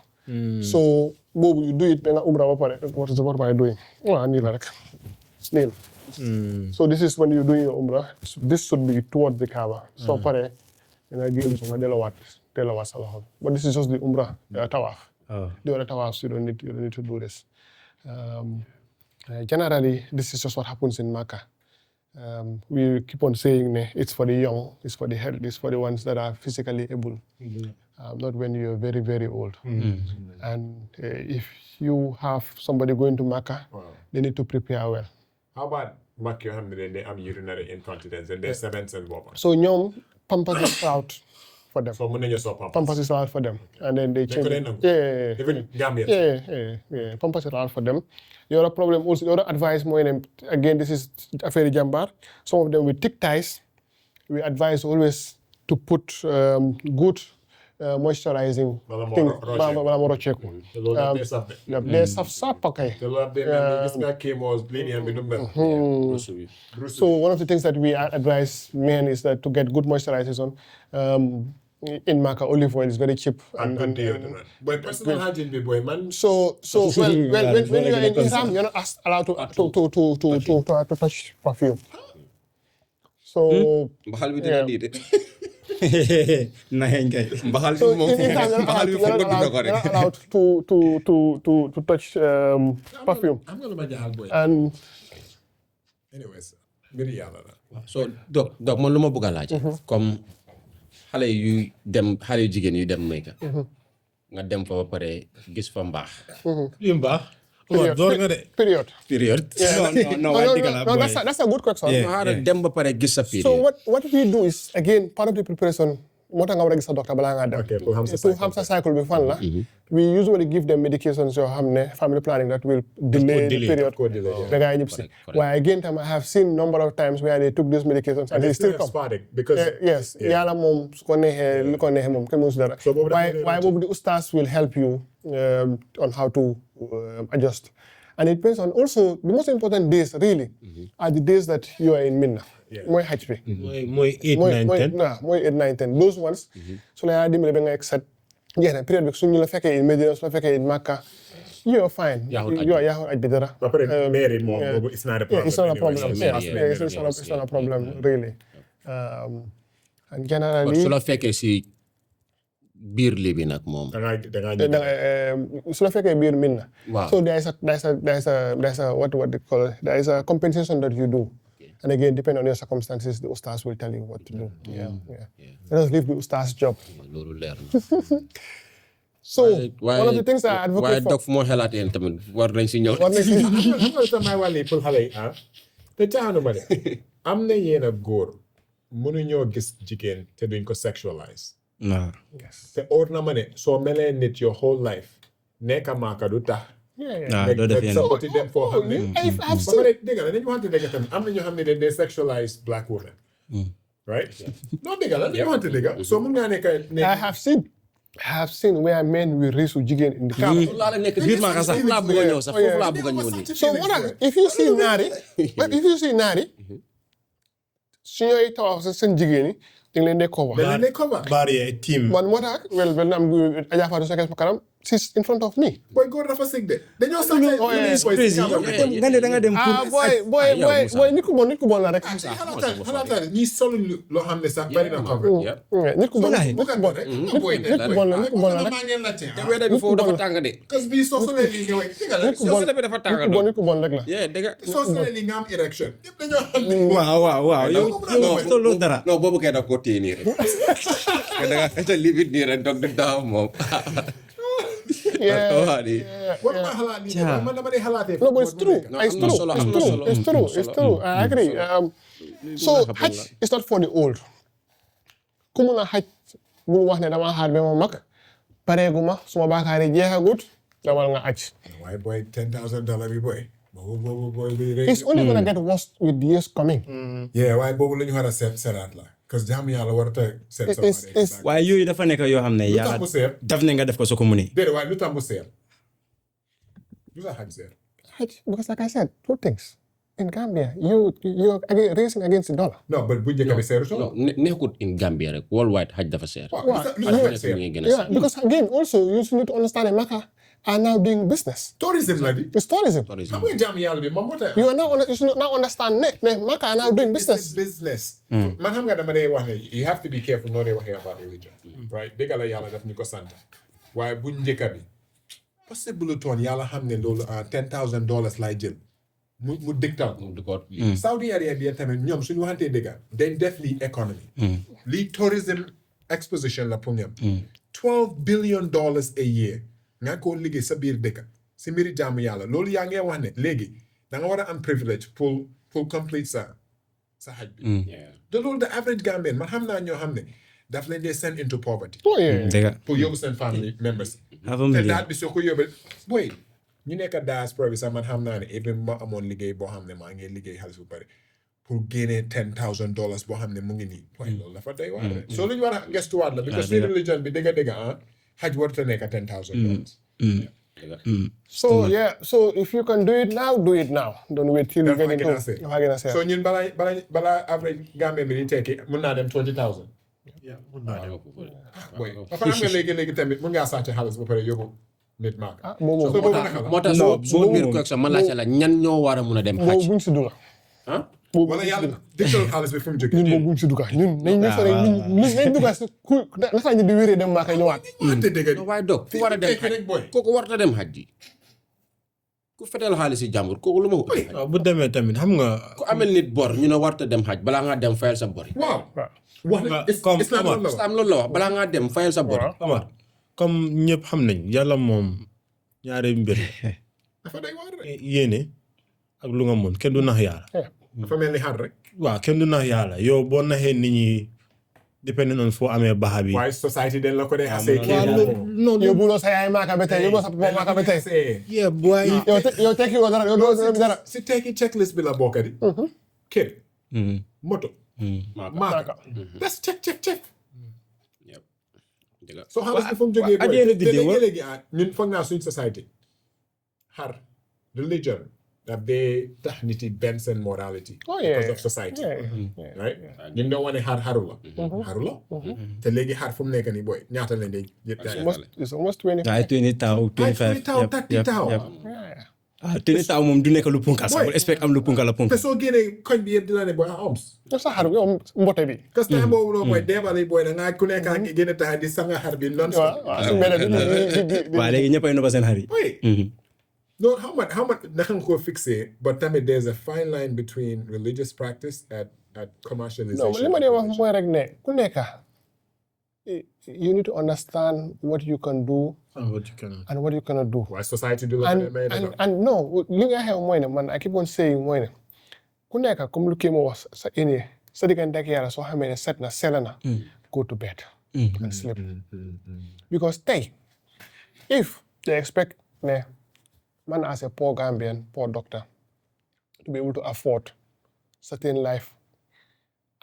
So boobu you do it then Umrah ba pare. What am I doing? Nii la rek. Nii la. So this is when you're doing your Umrah. This should be towards the Kaaba. So pare, nga génn so nga delluwaat sa loxo. But this is just the Umrah tawaf. The other tawafs you don't need to do this. Generally, this is just what happens in Makkah. We keep on saying it's for the young, it's for the healthy, it's for the ones that are physically able. Not when you're very, very old. And if you have somebody going to Makkah, they need to prepare well. How about Makkah yoo xam ne they am urinary incontinence and they're 7 and boppa? So ñoom Pampers is out for them. So mën nañu soo Pampers. Pampers is out for them. And then they change. Even Gambia. Yeah. Pampers is out for them. The other problem also, the other advice more again, this is Campeh Jambarr. Some of them with thick ties, we advise always to put good moisturizing thing. Bala mo rocheku. They saf kay. So one of the things that we advise men is that to get good moisturization in Makkah, olive oil is very cheap. But personal hygiene be boy man. So when you're in Islam, you're not allowed to touch perfume. So Mbaxal bi dina di de. Naxee ngay. Mbaxal bi so moom in Islam, you're not allowed to touch perfume. I'm gonna ma jaxal boy. And Anyways, mbiri yàlla la. So donc man lu ma bëgg a laaj comme xale yu jigéen yu dem Makka nga dem fa ba pare gis fa mbaax. Li mbaax. Waaw door nga de. period. No, That's a good question. Xaaral dem ba pare gis sa period. So what we do is, again, part of the preparation, moo tax nga war a gis sa docteur balaa ngaa dem. Okay, pour xam sa cycle bi fan la. We usually give them medications yoo xam ne family planning that will delay the period. Da ngay ñib si. Waaye again tam I have seen number of times where they took these medications and they still come. Because Yes, yàlla moom su ko neexee lu ko neexee moom kenn mënu si dara. Waaye boobu the ustaas will help you on how to adjust. And it depends on also, the most important days really are the days that you are in Medina. Mooy Hajj bi. Mooy 8, 9, 10. Mooy 8, 9, 10. Those ones, su la yaa dimbale ba nga accept jeex na période bi su ñu la fekkee in Medina su la fekkee in Makkah, you're fine. Yaa aj bi dara. ba pare mairie moom boobu it's not a problem. It's not a problem. Yeah, It's not a problem really. And generally, su la fekkee si biir li bi nag moom. su la fekkee biir Medina. Wow. So there's a what they call it? There is a compensation that you do. And again, depending on your circumstances, the ustaz will tell you what to do. Let us leave the ustaz job. Loolu leer na. So one of the things I advocate waaye for. doc fu moo xalaat yéen tamit war nañ si ñëw. Xam nga samay wàlli pour xale yi te caaxaanu ma de am na yéen a góor mënuñoo gis jigéen te duñ ko sexualize. te óor na ma ne soo melee nit your whole life nekka Maaka du tax. doo def yenn. Support dem foo xam ne. I've ba pare dégg nga dañu waxante dégg tamit am na ñoo xam ne they sexualize black women. Right? Non dégg la dañu waxante dégg soo mun ngaa nekk. I have seen where men will raise jigéen in the car. Loolu laa la nekk biir Maaka sax foofu laa bëgg a ñëw sax foofu laa bëgg a ñëw nii. So if you see naari su ñooy tawaw seen jigéen yi dañ leen dee cover. Dañ leen dee cover. Barrière team. Man moo tax wel am Adja Fatou Seck sa kanam she's in front of me. Boy góor dafa sick de. dañoo sant nga ne da nga dem boy nit ku bon la rek. xalaatal ñi solo loo xam ne sax bari na cover. nit ku bon la bu ko bon rek. nit ku bon la rek. maa ngeen laajte. te weeda bi foofu dafa tàng de. Parce que bii soo solee lii nga wax dëgg la. soo solee bi dafa tàng nit ku bon rek la. dëgg soo solee lii nga am erection. yëpp dañoo xam ne. waaw yow loolu dara non boobu kay daf ko téye nii rek da nga xëcc limite nii rek donc du daaw moom war maa xalaat nii man dama dee xalaatee. No, but it's true. It's true. I agree. So Hajj is not for the old. Ku mun a Hajj bul wax ne dama xaar ba ma mag pareeguma suma baakaar yi jeexagut damal nga Hajj. waaye boy $10,000 bi boy. boobu boy bi rek. It's only gonna get worse with the years coming. waaye boobu la ñu war a seetaat la. parce que jaamu yàlla war a seet waaye yooyu dafa nekk yoo xam ne lu tax mu seer daf ne nga def ko soo ko munee. déedéet waaye lu tax mu seer lu tax Hajj seer. Hajj, because like I said, two things. In Gambia, you're racing against the dollar. non but bu njëkk bi seeru non nekkut in Gambia rek worldwide Hajj dafa seer. Yeah, because again, also you need to understand that Mecca are now doing business. tourism la di. It's tourism. xam nga jaamu yàlla bi moom moo tax. You should now understand ne Mecca are now doing business. business. man xam nga dama dee wax ne you have to be careful noo dee waxee about religion. right dëgg la yàlla daf ñu ko sant. waaye bu njëkk bi possible toon yàlla xam ne loolu $10,000 lay jël. mu dictate Saudi Arabia tamit ñoom suñu waxantee dëgg dañ def lii économie lii tourism exposition la pour ñoom $12 billion a year nga ko liggéey sa biir dëkk si mbiri jaamu yàlla loolu yaa ngee wax ne léegi da nga war a am privilège pour complete sa Hajj bi te loolu the average Gambian man xam naa ñoo xam ne daf leen dee send into poverty pour yóbbu seen family members te daal bi soo ko yóbbee boy ñu nekk diaspora bi sax man xam naa ne even ma amoon liggéey boo xam ne maa ngi liggéey xaalis bu bari pour génnee $10,000 boo xam ne mu ngi nii waaye loolu dafa doy waar rek soo lu ñu war a gestuwaat la because si religion bi dëgg Hajj warut a nekk $10,000 so if you can do it now don't wait till you get into so ñun balaa average Gambien bi di tekki mun naa dem $20,000 parce que am nga léegi tamit mun ngaa sàcc xaalis ba pare yóbbu nit maak moo tax soo biir ko sa ma laajte la ñan ñoo war a mun a dem Hajj buñ si duga wala yàlla digital xaalis bi fu mu jógee ñun boobu buñ si duga ñun nañ duga si ku naka ñu di wéree dem maa koy ñëwaat waaye dog ku war a dem Hajj kooku warta dem Hajj ji ku fetel xaalis yi jàmbur kooku lu ma ko Hajj bu demee tamit xam nga ku amel nit bor ñu ne warta dem Hajj balaa ngaa dem fayal sa bor yi islam loolu la wax balaa ngaa dem fayal sa bor comme ñëpp xam nañ yàlla moom ñaari mbir yéene ak lu nga mën kenn du nax yàlla dafa mel ni xar rek waaw kenn du nax yàlla yow boo naxee nit ñi depending on foo amee baxa bi waaye society den la ko dee xasee non yóbbuloo sa yaay maaka ba tey yóbbuloo sa papa maaka ba tey yow tekki woo dara yow doo dara si tekki checklist bi la bokk di kër moto maaka that's check so xaalis bi fu mu jógee booy léegi ñun foog naa suñ society xar religion daf dee tax nit yi benn seen morality because of society right ñun doo wane xaru la te léegi xar fu mu nekk nii booy ñaata leen day it's almost 20 20 taw moom du nekk lu punkal sax bu expect am lu punkal la punkal te soo génnee koñ bi yëpp dina ne booy oms sa xar yow mbote bi parce que boobu loolu mooy deebali booy da ngaa ku nekk ngi génne tax di sanga xar bi non waaw léegi ñëppay noba seen xar yi no how much naka nga ko fixé but tamit there's a fine line between religious practice at commercialization li ma dee wax mooy rek ne ku nekk you need to understand what you can do and what you cannot do. Why society do and no, li nga xew mooy ne man I keep on saying mooy ne ku nekk comme lu kii ma wax sa ine sa diggante ak yàlla soo xamee ne set na sell na go to bed and sleep because tey if they expect ne man as a poor Gambian poor doctor to be able to afford certain life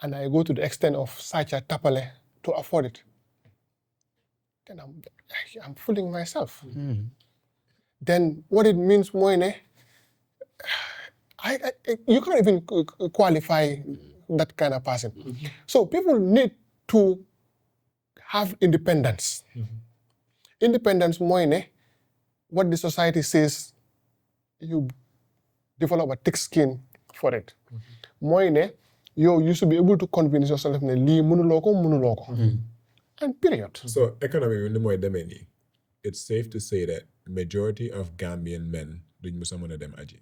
and I go to the extent of such a tapale to afford it then I'm fooling myself. Then what it means mooy ne you can't even qualify that kind of person. So people need to have independence. independence mooy ne what the society says you develop a thick skin for it mooy ne yow you should be able to convince yourself ne lii mënuloo ko and period. So economy bi ni mooy demee nii it's safe to say that majority of Gambian men duñ mës a mën a dem aji.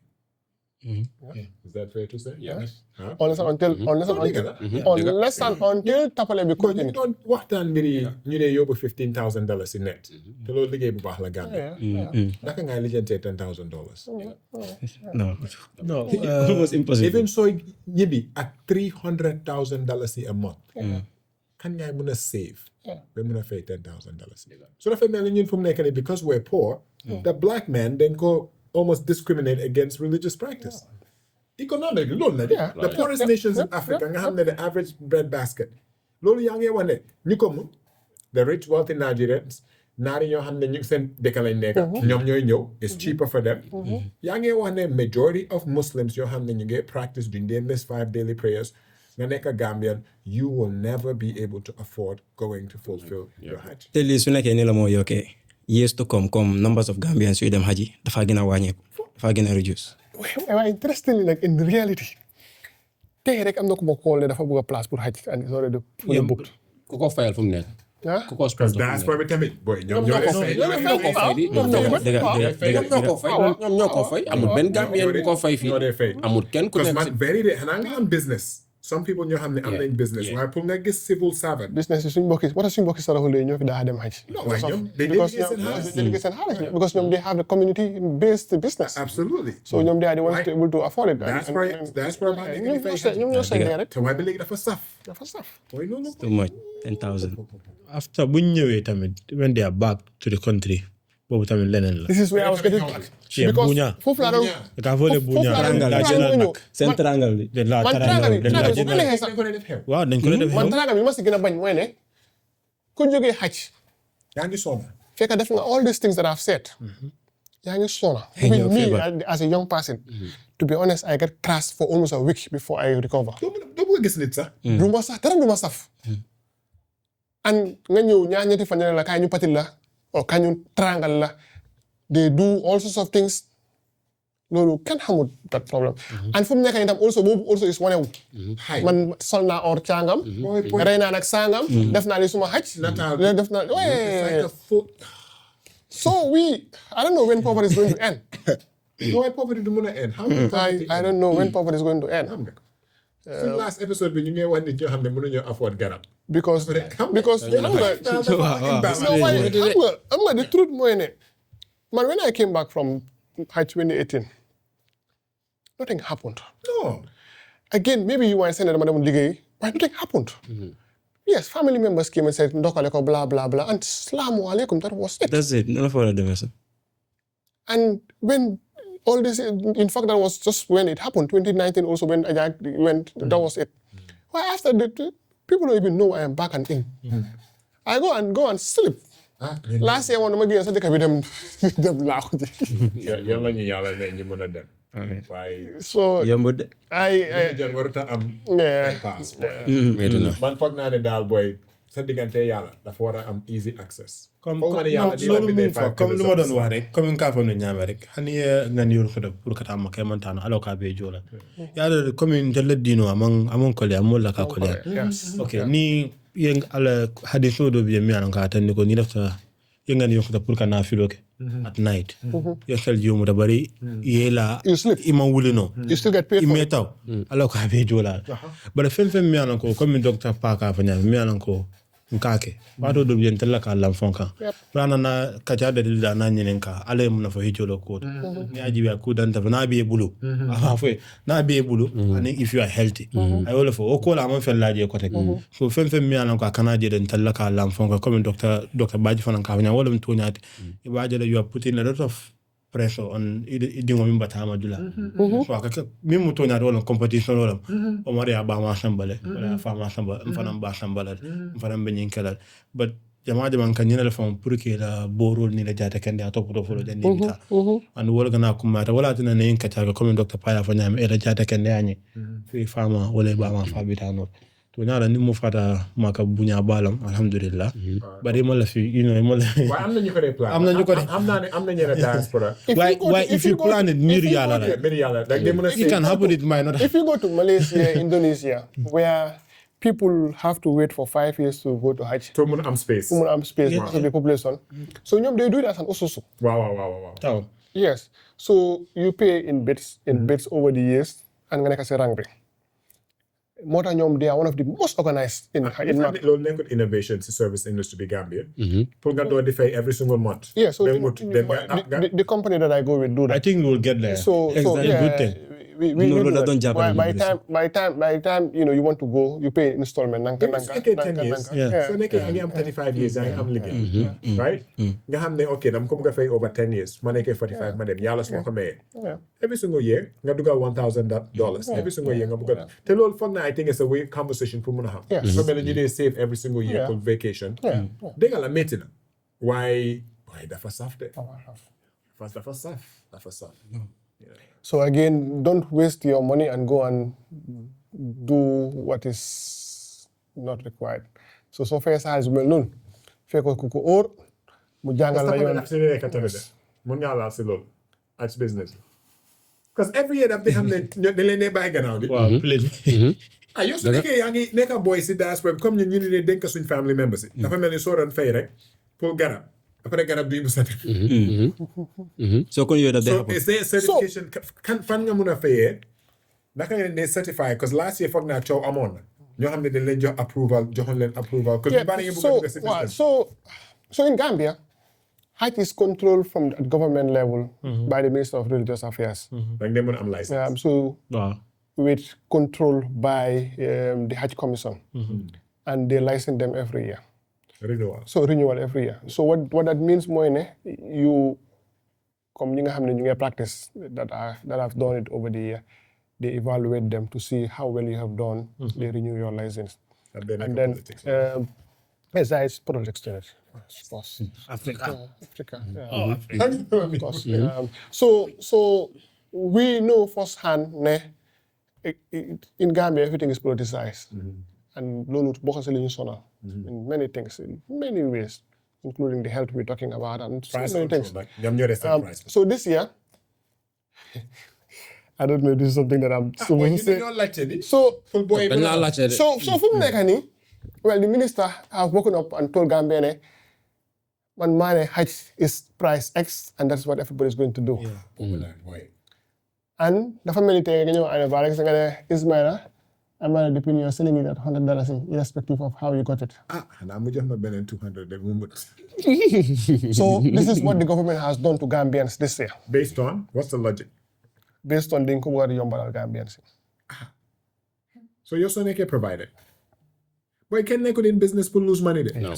Is that fair to say? Yes. Huh? unless and until tapale bi Ñu continue. doon waxtaan mbiri ñu ne yóbbu $15,000 si net te loolu liggéey bu baax la Gambia. Naka ngay lijjantee $10,000? No. Almost impossible. Even sooy ñibbi ak $300,000 a month. Kan ngay mën a save ba mën a fay $10,000. So dafa mel ni ñun fu mu nekk nii because we're poor the black man dañ ko almost discriminate against religious practice. Economic loolu la de. The poorest nations in Africa nga xam ne the average bread basket loolu yaa ngi wax ne ñu ko mun the rich wealthy Nigerians naari ñoo xam ne ñu seen dëkk lañ nekk ñoom ñooy ñëw it's cheaper for them yaa ngi wax ne majority of Muslims yoo xam ne ñu ngi practice duñ dee miss 5 daily prayers nga nekk Gambian you will never be able to afford going to fulfill your Hajj. te lii su nekkee ni la moo yokkee years to come comme numbers of Gambians yuy dem Hajj dafaa gën a wàññeeku dafaa gën a reduce. waaye interestingly nag in reality tey rek am na ku ma call ne dafa bëgg a place pour Hajj and it's already fully booked. ku ko fayal fu mu nekk. ah ku ko sponsor fu mu nekk. Diaspora bi tamit boy ñoom ñoo ñoo ko fay amul benn Gambien bu ko fay fii ñoo dee fay. amul kenn ku Because nekk man very rare xanaa nga am business some people ñoo xam ne am nañ business waaye pour nga gis civil servant business yi suñ mbokki wala suñ mbokki saraxule ñoo fi daa dem Hajj. waaye ñoom dañ because liggéey seen xaalis. dañ liggéey seen xaalis because ñoom they have the community based business. Absolutely. so ñoom they are the ones to able to afford it. Diaspora baa nekk di fay xaalis. ñoom ñoo seen rek te waaye ba léegi dafa saf dafa saf. mooy noonu too much 10,000. After buñ ñëwee tamit when they are back to the country boobu tamit leneen la. this is where I was getting Yeah, because buña. foofu laa doon Ka fole buña Triangle, la jëlal nag. seen triangle bi. Den la man triangle den la triangle bi jëlal. sax ko def xew Waaw dañ ko def man xew. triangle bi ma si gën a bañ mooy ne ku jógee Hajj yaa ngi sonn fekk def nga all these things that I've said yaa ngi sona Hey, even yow me feebar. as a young person to be honest I get crashed for almost a week before I recover. doo bëgg a gis nit sax du ma sax dara du ma saf. and nga ñëw ñaar ñetti fan la kaay ñu patil la o kaay ñu triangle la they do all sorts of things loolu kenn xamul that problem. and fu mu nekk nii tam also boobu also is wane wu. xay man sol naa or càngam. rey naa nag sàngam. def naa li suma Hajj. def naa so I don't know when poverty is going to end. waaye poverty du mën a end I don't know when poverty is going to end. xam nga suñu last episode bi ñu ngi wax nit ñoo xam ne mënuñoo afford garab because xam nga the truth mooy ne man when I came back from Hajj 2018 nothing happened. no Again maybe you were saying that dama demoon liggéey but nothing happened. Yes, family members came and said ndokale ko blah blah blah and salaamu alaikum that was it. That's it. None of our demee sax. And when all this, in fact, that was just when it happened. 2019 also when Ajak went, that was it. Well, after that, people don't even know I am back and in. I go and sleep. Last year, when I was going to them loud. yàlla ñu yàlla ne ñu mën a dem waaye So yombut de. jël waruta am yeah. pass Medina. man foog naa ne daal booy sa diggante yàlla dafa war a am easy access Comme foog ma ne yàlla di la loolu bindee mu fa comme lu ma doon wax rek comme nga fa no ñaame rek hani ngani yor ko pour kata ma kay man tano alo ka be jola ya da comme de le dino amon ko le amol la ka ko le okay ni yeng ala hadithu do bi mi an ka tan ko ni dafta yengani yor ko pour kana filo ke at night yesal jumu da bari yela You sleep. ima wulino You still get paid for it. imetaw alo ka be jola bara fen mi an ko comme docteur pa ka fa ñaame mi an ko nkake wato do bien tella ka lam fonka rana na ka jada dilda na nyenen ka ale mun na fa hijolo ko ni aji be ku dan ta na be bulu afa fo na be bulu ani if you are healthy I will for o ko la man fella je ko tek so fen mi anan ko kana je den tella ka lam fonka comme docteur baji fanan ka nya wala to nyaati e baji da you are putting a lot of pressure on idingo min batama dula so ka min mu to nyaati wala competition wala o mari ba ma sambale wala fa ma sambale mfanam ba sambale mfanam be nyin kala but jama kan nyina fam pour que la borol ni la jata kende a topoto folo den ni ta and wala gana kuma ta wala tana ne ka ta comme docteur paya fa nyame e la jata kende ani fi fama wala ba ma fa bitano to ñaara ni mu fata maka buña balam alhamdulillah bari mo la fi mo la waaye am na ñu ko dee plan am na ñu ko dee am naa ne am na ñeneen diaspora why if you plan it mbir yàlla la mbir yàlla like they mën a it can happen it might not If you go to Malaysia, Indonesia, where people have to wait for 5 years to go to Hajj, to mën a am space space because of the population. So they do it as an ususu. waaw taw Yes. So you pay in bits over the years, and nga nekk si rang bi. Moo tax ñoom they are one of the most organized in Maka. loolu nekkul innovation si service industry bi Gambia pour nga door di fay every single month Yeah, so the the company that I go with do that. I think we'll get there So exactly yeah, good thing we No, do that that. don't japan By the time you want to go, you pay installment. su nekkee 10 years soo nekkee nga am 35 years yaa ngi am liggéey right nga xam ne ok dama ko bëgg a fay over 10 years ma nekkee 45 ma dem yàlla su ma ko mayee every single year nga dugal $1,000 every single year nga bëgg a te loolu foog naa I think it's a way conversation pour mën a xam so mel ñu dee save every single year for vacation dégg nga la métti na waaye dafa saf de dafa saf So again, don't waste your money and go and do what is not required. So far as mel noonu fekk ko ko óor mu jàngal la yoon. si nekk tamit de mun ngaa laal si loolu as business because every year daf di xam ne dañ leen dee bàyyi gannaaw di waaw please yow su nekkee yaa ngi nekk boy si diaspora comme ñu ne dénk suñ family members yi dafa mel ni soo doon fay rek pour garab après garab duy bu sati so kon yooyu daf day so happen is there certification kan fan nga mun a fayee naka ngeen dee certify because last year foog naa coow amoon na ñoo xam ne dañ leen jox approval joxoon leen approval because ñu bari nga bëgg a dugg si business So in Gambia, Hajj is controlled from the government level by the Minister of Religious Affairs. dañ leen mën a am license waaw With control by the Hajj Commission, and they license them every year. Renewal every year. So what that means mooy ne you comme ñi nga xam ne ñu ngi practice that have done it over the year, they evaluate them to see how well you have done. They renew your license, and then besides projects to it, of course. Africa. Yeah. Of course. So we know firsthand ne in Gambia everything is politicized. And loolu bokk si li ñu sonal in many things, in many ways, including the health we're talking about and so many things. So this year, I don't know, this is something that I'm supposed to say. So fu mu nekk nii, well, the minister have woken up and told Gambia ne man maa ne Hajj is price X and that's what everybody is going to do. And dafa mel ni tey nga ñëw année ba rek nga ne Ismaila Amara deepen you're selling it at $100 irrespective of how you got it. Xanaa mu jox ma beneen $200 de mu mut. So this is what the government has done to Gambians this year. Based on what's the logic? Based on dañ ko bëgg a yombalal Gambians. So yow soo nekkee provider. Boy kenn nekkul in business pour lose money de. No.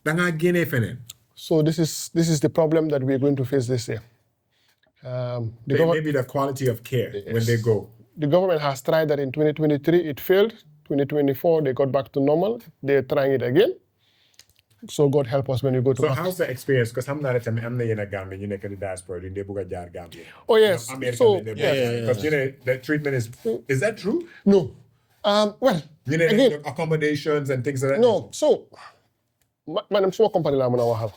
Da ngaa génnee feneen. So this is the problem that we're going to face this year. Maybe the quality of care when they go. The government has tried that in 2023, it failed. 2024, they got back to normal. They're trying it again. So God help us when you go to So how's the experience? Because I'm not a Gambia, you know, the diaspora, in the Gambia. Oh yes. Because you know the treatment is that true? No. Well, You know, again, accommodations and things like that. no. So, madam, small company la muna waxal.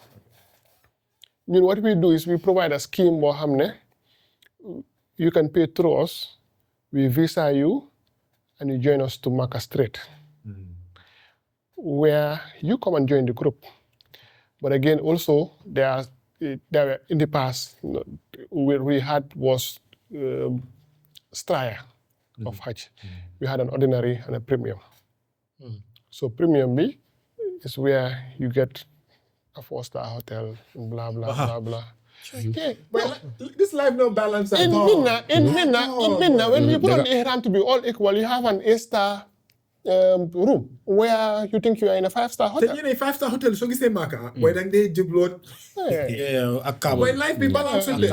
What we do is we provide a scheme boo xam ne you can pay through us. We visa you and you join us to Maka Straight, where you come and join the group. But again, also, there were in the past, where we had was Straya of Hajj. We had an ordinary and a premium. So premium B is where you get a 4-star hotel, blah, blah, blah, blah. Yeah, Well, this life no balance at in all. Minna, when we put on Ihram to be all equal, you have an A-star room where you think you are in a 5-star Te hotel. ñu ne 5-star hotel soo gisee Maka waaye dang dee jubloot ak kaaba waaye life bi balance de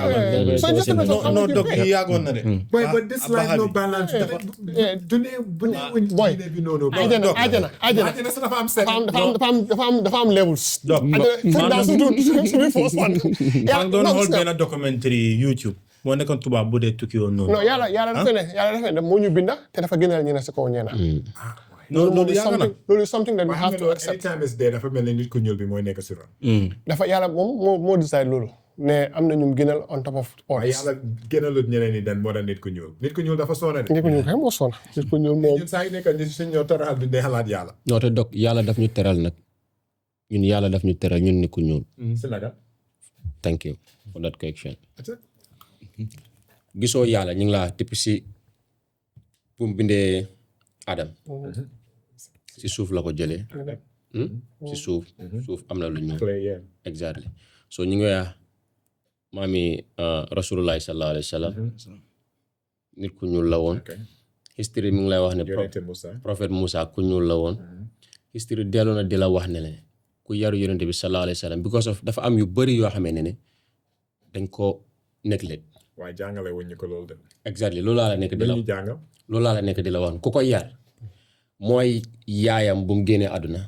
So it just depends on how no much you dog pay. yi yàggoon na de but this life no balance du ne bu ne wuñ Boy. diine bi noonu Ajana. ajana sa dafa am set dafa am levels. Dog. That's the first one. maa ngi doon xool benn documentary YouTube moo nekkoon tubaab bu dee tukki woon noonu No, yàlla dafa ne moo ñu binda te dafa gënal ñeneen si kaw ñeena. loolu yàgg na. loolu is something that we have to accept. anytime is there dafa mel ni nit ku ñuul bi mooy nekk si ron. dafa yàlla moom moo decide loolu ne am na ñu gënal on top of waaye others. yàlla gënalut ñeneen ñi den moo tax nit ku ñuul. nit ku ñuul dafa soona de. nit ku ñuul kay moo sonn nit ku ñuul moom. ñun saa yu nekk ni suñ ñoo taraal du dee xalaat yàlla. ñoo te dog yàlla daf ñu teral nag ñun yàlla daf ñu teral ñun nit ku ñuul. si naka. Thank you for that correction. gisoo yàlla ñu ngi laa depuis si bu mu bindee Adam si suuf la ko jëlee si suuf am na lu ñuul exactly so ñu ngi wax maami rasulullahi sallallahu alayhi wa sallam nit ku ñuul la woon history mi ngi lay wax ne prophète Moussa ku ñuul la woon history dellu na di la wax ne ku yaru yonente bi sallallahu alayhi wa sallam because of dafa am yu bëri yoo xamee ne dañ ko neglect waaye jàngale wuñ ñu ko loolu de. exactly loolu laa la nekk di la loolu laa la nekk di la wax ku ko yar mooy yaayam bu mu génnee àdduna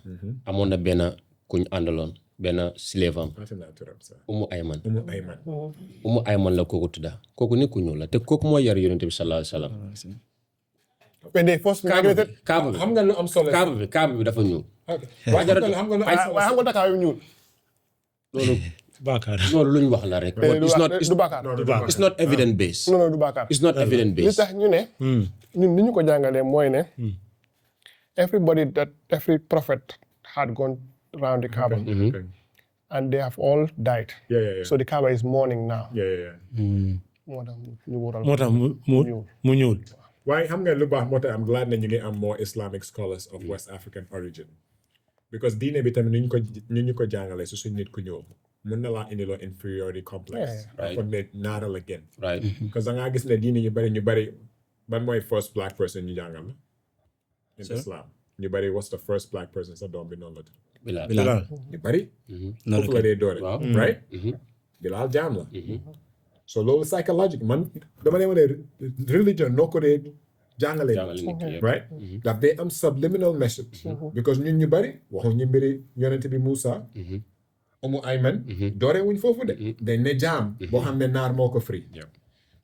amoon na benn kuñ àndaloon benn slave am Umu Ayman la kooku tudda kooku nit ku ñuul la te kooku mooy yar yonente bi sallallahu alayhi wa sallam when they first migrated kaaba bi xam nga lu am solo kaaba bi dafa ñuul waaye xam nga lu am solo waaye xam nga Dakar yu ñuul loolu Bakar. loolu luñ wax la rek du Bakar it's not evidence based non du Bakar it's not evidence li based tax ñu ne ñun ni ñu ko jàngalee mooy ne every prophet had gone around the Kaaba and they have all died so the Kaaba is mourning now moo tax ñu wural moo tax mu ñuul. waaye xam nga lu baax moo tax I'm glad na ñu ngi am more Islamic scholars of West African origin because diine bi tamit ni ñu ko jàngalee su suñ nit ku ñëw mën na laa indiloo inferiority complex foog ne naara la gën right because da ngaa gis ne diine ñu bari ban mooy first black person ñu jàngal la in Islam ñu bari what's the first black person sa doom bi noonu la tudd Bilal ñu bari foofu la dee doore right Bilal jaam la so loolu psychologique man dama ne wane religion noo ko dee jàngale right daf day am subliminal message because ñun ñu bari waxu ñu mbiri yonente bi Moussa Umu Ayman doore wuñ foofu de dañ ne jaam boo xam ne naar moo ko free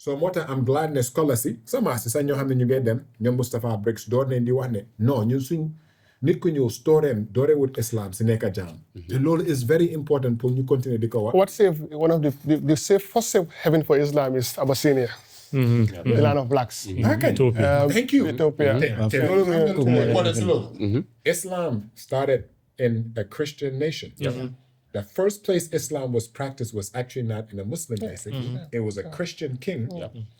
so moo tax am glad ne scholars yi sama si sax ñoo xam ne ñu ngay dem ñoom Moustapha Briggs door nañ di wax ne non ñun suñ nit ku ñëw storeem doore wut Islam si nekk jaam te loolu is very important pour ñu continuer di ko wax what saved one of the first safe haven for Islam is Abyssinia the land of blacks thank you Ethiopia Islam started in a Christian nation the first place Islam was practiced was actually not in a Muslim nation it was a Christian king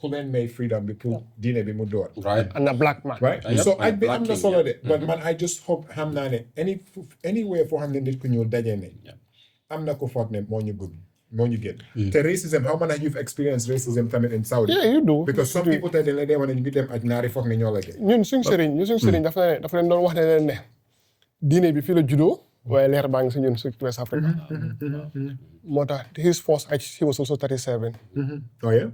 who then made freedom bi pour diine bi mu door right and a black man right so I bi am na solo de but man I just hope xam naa ne anywhere foo xam ne nit ku ñuul dajee ne am na ko foog ne moo ñu gën te racism how many you've experienced racism tamit in Saudi yeah you do because some people tey dañ la dee wane ñu ngi dem ak naari foog ne ñoo la gën ñun suñ sëriñ dafa leen doon wax ne leen ne diine bi fii la juddoo waaye leer baa ngi si ñun si West Africa moo tax his first Hajj he was also 37 oh yeah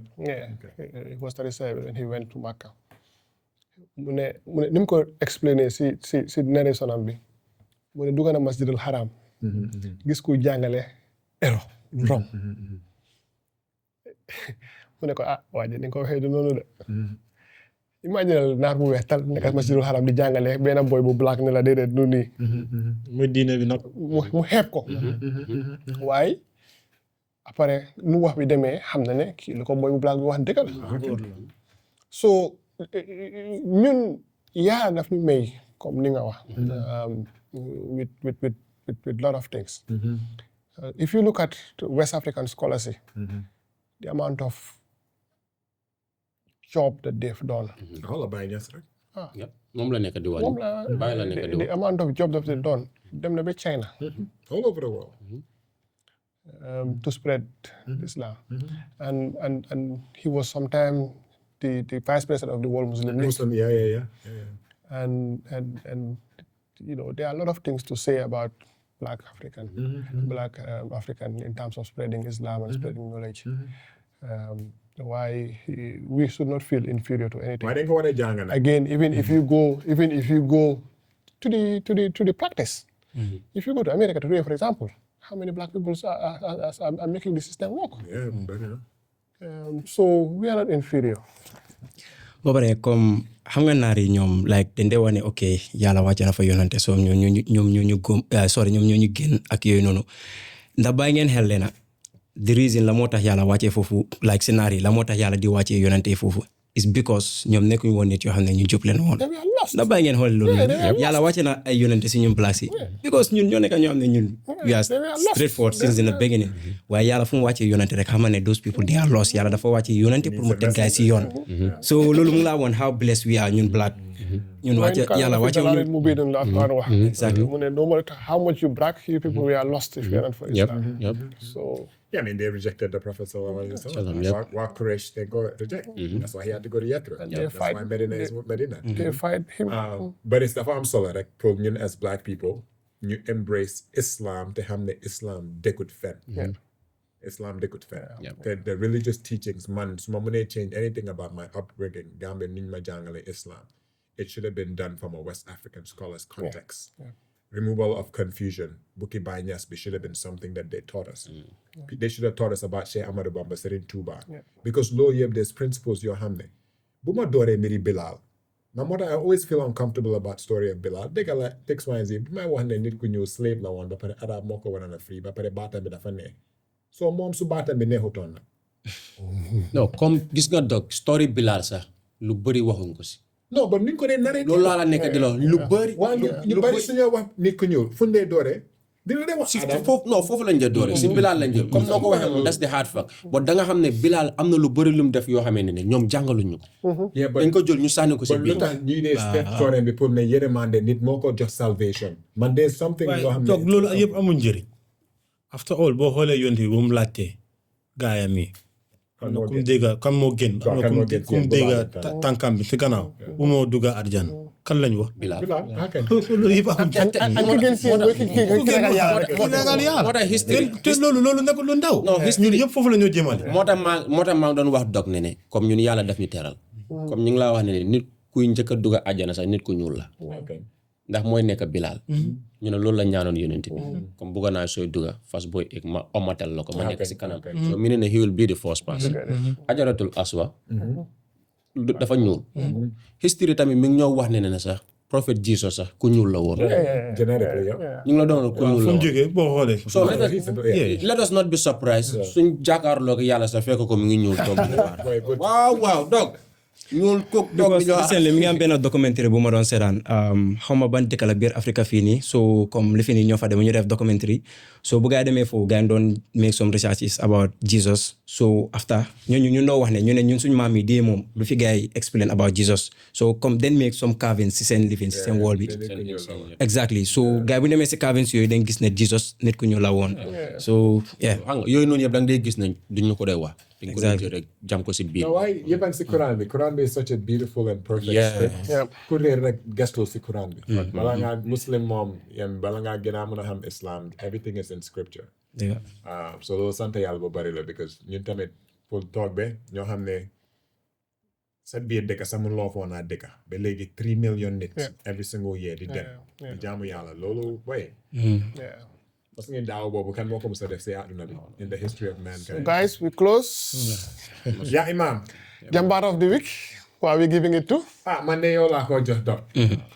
he was 37 when he went to Makkah mu ne ni mu ko explainer si narration am bi mu ne dugg na masjidul haram gis ku jàngale ero rom mu ne ko waa ji ni nga ko waxee du noonu de imagine naar bu weex tal nekk masjidul haram di jàngale benn boy bu black ne la déedéet du nii muy diine bi nag mu xeeb ko waaye après nu wax bi demee xam na ne kii lu ko boy bu black bi wax dëgg la so ñun yaa daf ñu may comme ni nga wax with lot of things if you look at West African scholarship the amount of job that they've done xoolal Baye Niass rek moom la nekk di wàññi bàyyi la nekk di the amount of job that they've done dem na ba China all over the world to spread Islam and he was sometime the vice president of the World Muslim League yeah and you know there are a lot of things to say about black African in terms of spreading Islam and spreading knowledge why we should not feel inferior to anything. Why dañ ko war a jàng nag. Again, even if you go to the practice, if you go to America today, for example, how many black people are making the system work? Yeah, better. So we are not inferior. ba pare comme xam nga naar yi ñoom like dañ dee wane ok yàlla wàcce na fa yonante so ñoom ñu góom sorry ñoom ñoo ñu génn ak yooyu noonu ndax bàyyi ngeen xel leena the reason la moo tax yàlla wàccee foofu like si naar yi la moo tax yàlla di wàccee yonante foofu is because ñoom nekkuñu woon nit yoo xam ne ñu jub leen woon ndax bàyyi ngeen xool loolu yàlla wàcce na ay yonante si ñun place yi because ñun ñoo nekk ñoo xam ne ñun we are straightforward since in the beginning waaye yàlla fu mu wàccee yonante rek xam ne those people they are lost yàlla dafa wàccee yonante pour mu teg gaay si yoon so loolu mu ngi laa woon how blessed we are ñun black ñun wàcce yàlla wàcce mu bii doon la Alquran wax exactly mu ne no matter how much you brag you people we are lost if you are not for Islam so Yeah, I mean, they rejected the Prophet sallallahu alaihi wasallam. Yep. Why Quraysh they go reject? That's why he had to go to Yathrib. That's fight. why Medina is Medina. they fight him But it's the farm solo, like pour ñun as black people, you embrace Islam te xam ne Islam dëkkut fen. Islam dëkkut fen. The religious teachings, man, su ma mënee change anything about my upbringing, Gambia niñ ma jàngale Islam, it should have been done from a West African scholar's context. Removal of confusion. Buki Banyas should have been something that they taught us. They should have taught us about Sheikh Amadou Bamba Serigne Touba. Because low yeb there's principles you're hamne. Buma dore miri Bilal. Now what I always feel uncomfortable about story of Bilal. They got like X, Y, and Z. My one need ku new slave la one, but Arab moko one na free, but bata mi dafa ne. So mom su bata mi ne hoton. non comme gis nga dog story Bilal sax lu bëri waxuñ ko si No, but niñ ko dee narré. loolu laa la nekk di la lu bëri Waaye ñu bari suñu wax nit ku ñuul fu ndee doore dina dee wax si foofu lañ jël doore si Bilal lañ jël comme noo ko waxee moom that's the hard fact but da nga xam ne Bilal am na lu bëri lu mu def yoo xamee ne ñoom jàngaluñ ñu ko dañ ko jël ñu sànni ko si But biir lu tax ñuy dee step story bi pour ne yërmande nit moo ko jox salvation. Man there's something yoo xam donc ne loolu yëpp amul njëriñ after all boo xoolee yonte bi bu mu laajtee gaayam yi am na kum dégga kan moo gën am na kum dégga tànkam bi ci gannaaw bu moo dugga arjan kan lañ wax Bilal loolu yëpp amul moo tax history te loolu nekkul lu ndaw ñun yëpp foofu la ñoo jëmale moo tax maa ngi doon wax dog ne comme ñun yàlla daf ñu teral comme ñu ngi laa wax ne nit kuy njëkk a dugg àjjana sax nit ku ñuul la ndax mooy nekk Bilal ñu ne loolu la ñaanoon yonent bi comme bëgg naa sooy dugga fas booy egg ma omatal la ko ma nekk si kanam so mu ne he will be the first person Ajaratul Aswa dafa ñuul history tamit mi ngi ñoo wax ne sax prophète Jesus sax ku ñuul la woon généralement ñu ngi la doon ku ñuul la fu mu woon jógee boo xoolee so let us not be surprised suñ jàkkaarloo ko yàlla sax fekk ko mi ngi ñuul toog di waar waaw dog ñuul kook toog di ñoo recently mi ngi am benn documentaire bu ma doon seetaan xaw ma ban dëkk la biir Afrique fii nii so comme li fi nii ñoo fa dem ñu def documentaire so bu gaa yi demee foofu gaa yi doon make some researches about Jesus so after ñu noo wax ne ñu ne ñun suñu maam yi dee moom lu fi gaa yi explain about Jesus so comme then make some carvings si seen living si seen wall bi exactly so gaa yi bu demee si carvings yooyu dañ gis ne Jesus nit ku ñu la woon so yeah xam nga yooyu noonu yëpp da nga dee gis nañ duñ ñu ko dee wax dañ ko dee jël rek jam ko si biir waaye yëpp a ngi si Quran bi is such a beautiful and perfect script ku réer rek gestul si Quran bi bala ngaa muslim moom yéen bala ngaa gën a mën a xam Islam everything is in scripture so loolu sant yàlla bu bari la because ñun tamit pour toog be ñoo xam ne sa biir dëkk sa mun loo foo naa dëkk ba léegi 3 million nit every single year di dem di jaamu yàlla loolu boy parce que daaw boobu kan moo ko mos a def si àdduna bi in the history of mankind. guys we close Yeah, Imam. Jambarr of the week who are we giving it to Man de yow laa ko jox dog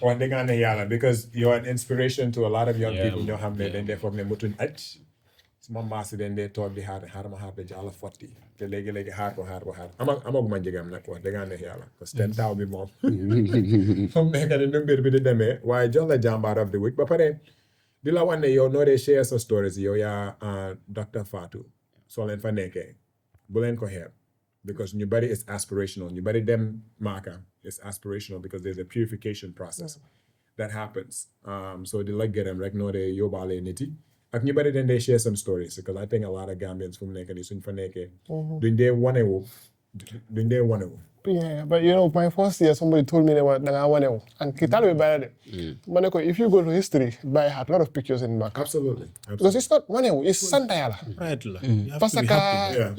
wax dëgg yàlla because you're an inspiration to a lot of young people ñoo xam ne dañ dee foog ne mutuñ aj suma maas dañ dee toog di xaar ma xaar ba jàlla fotti te léegi-léegi xaar ko amaguma njëgam nag wax dëgg yàlla parce que ten taw bi moom moom nekk ne nu mbir bi di demee waaye jox la Jambarr of the week ba pare di la wane yow noo dee share sa stories yow yaa Dr. Fatou soo leen fa nekkee bu leen ko xeeb because ñu bari is aspirational ñu bari dem Maaka is aspirational because there's a purification process that happens so di la gërëm rek noo dee yóbbaale nit yi ak ñu bari dañ dee share some stories because I think a lot of Gambians fu mu nekk nii suñ fa nekkee duñ dee wanewu yeah but you know my first year somebody told me da ngaa wanewu and ki taalibe bàyyi de ma ne ko if you go to history by heart a lot of pictures in Makkah absolutely because it's not wanewu it's sant yàlla right la parce que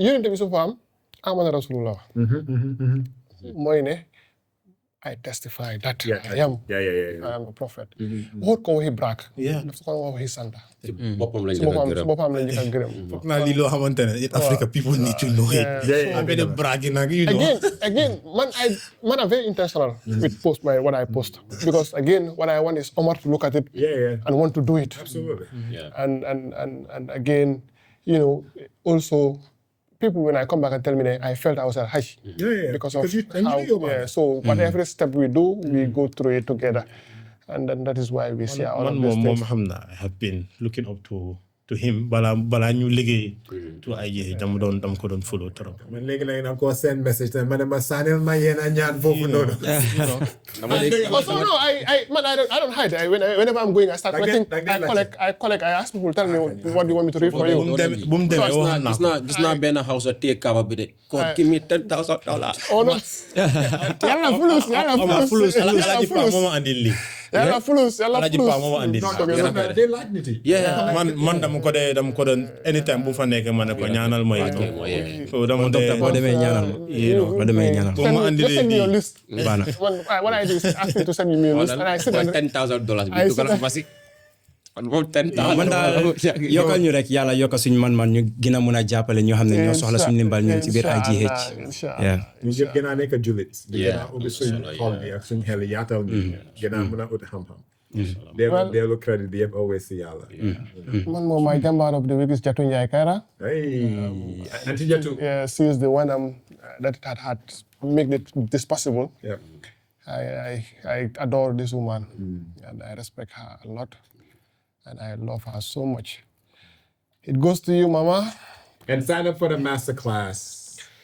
yonent bi su fa am amana rasulullah mooy ne I testify that Yeah, I am yeah. I am a prophet. Waxut ko waxi braak. Yeah. Dafa ko waxi santa. boppam lañ Si njëkk a boppam gërëm. lañ njëkk a gërëm. foog naa lii loo xamante ne in Africa people need to know it. Yeah. Affaire bragging nag, you know. Again, man, I'm very intentional with what I post because again, what I want is Omar to look at it and want to do it. Absolutely. Yeah. And again, you know, also people when I come back and tell me that I felt I was at Hajj because of how. So whatever step we do, we go through it together, and then that is why we share all of these things. I have been looking up to him balaa ñu liggéey to ay yéexi dam ko doon follow trop. Man léegi nag na ko send message te ma ne ma sànnil ma yéen a ñaan foofu noonu. Also, no, I don't hide. Whenever I'm going, I start collecting. I collect. I ask people, tell me what do you want me to read for you. bu mu demee wax naa ko. gis naa benn house a téye kaba bi de. ko give me $10,000. Oh no! Yàlla fulus. Alaaji Pa moo ma andil lii. Yàlla fulus. Alaaji Pa moo ma andil. Day laaj nit yi. man dama ko doon anytime bu fa nekk ma ne ko ñaanal ma yi. So dama dee boo demee ñaanal ma. boo ma andilee Send me your lii. list. What I do is ask me to send me a list, and I sit and $10,000 bi dugal ko fa si. moom $10,000. man daal yokkal ñu rek yàlla yokka suñ man ñu gën a mun a jàppale ñoo xam ne ñoo soxla suñ ndimbal ñun ci biir IGH. Inshallah. ñu jël gën a nekk jullit. di gën a ubbi suñ xol bi ak suñ xel yaatal ni gën a mën a ut xam-xam. Dellu credit bi yëpp always si yàlla. Man moom my Jambarr of the week is Jatu Njai Kaira. Hey, Auntie Jatu. Yeah, she is the one that had made this possible. Yeah. I adore this woman, and I respect her a lot, and I love her so much. It goes to you, Mama. And sign up for the masterclass.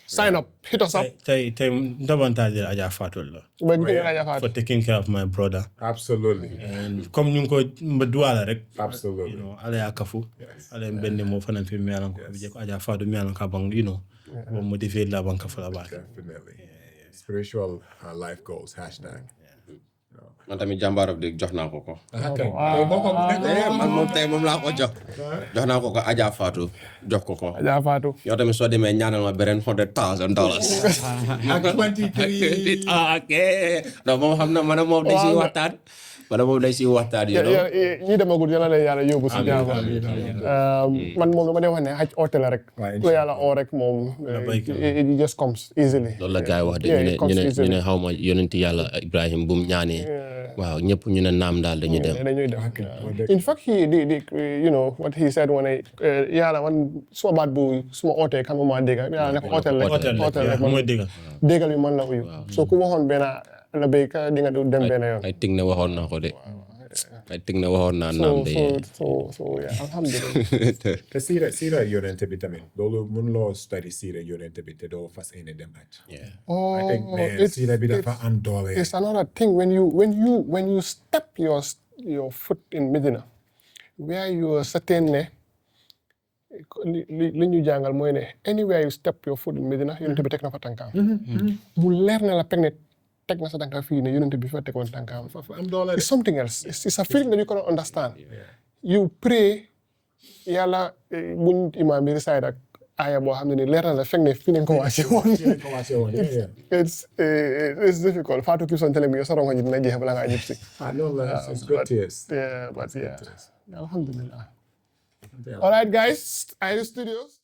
Sign up. Hit us up. tey davantage Adja Fatou la. For taking care of my brother. Absolutely. And comme ñu ngi ko duwala rek. Absolutely. You know, ale ya kafu. Ale mbende mo fanan fi mi yalan ko je ko Adja Fatou mi yalan ka bang, you know. Bo motivate la bang ka fa la ba. Definitely. Spiritual life goals, hashtag. man tamit Jambarr of the jox naa ko ko. man moom tey moom laa ko jox. jox naa ko ko Adja Fatou jox ko ko. Adja Fatou. yow tamit soo demee ñaanal ma beneen $100,000. ak 23. ok non moom xam na man moom day siy waxtaan. you know. ñi demagul yàlla la yàlla yóbbu si jàmm. Man moom dama dee wax ne Hajj oote la rek. ku yàlla oo rek moom. it just comes easily. loolu la gars yi wax de ñu ne xaw ma yonenti yàlla Ibrahim bu mu ñaanee. waaw ñëpp ñu ne naam daal dañuy dem. In fact, you know what he said when yàlla man suma baat bu suma ootee kan ma dégg yàlla ne ko ootel rek mooy dégg. déggal bi man la uyu. so ku waxoon benn la béykat di nga dem benn yoon. ay tig ne waxoon naa ko de. ay tig ne waxoon naa naam de. so yeah, alhamdulillah. te siira yonente bi tamit loolu mun loo study siira yonente bi te doo fas yéene dem Hajj. I think man siira bi dafa am doole. It's another thing when you step your foot in Medina where you are certain ne li ñu jàngal mooy ne anywhere you step your foot in Medina yonente bi teg na fa tànkaam. mu leer na la peg ne teg na sa tànka fii ne yonente bi fa tegoon tànkaam. It's something else. It's a feeling that you cannot understand. You pray yàlla buñ imaam bi recite ak aaya boo xam ne ni leer na la fekk ne fii nañ ko wàcce woon. It's difficult. Fatou keeps on telling me yow sa rongo ji dina jeex bala ngaa ñib si. No, it's good tears. Yeah, but yeah. Alhamdulillah. All right, guys. I studios.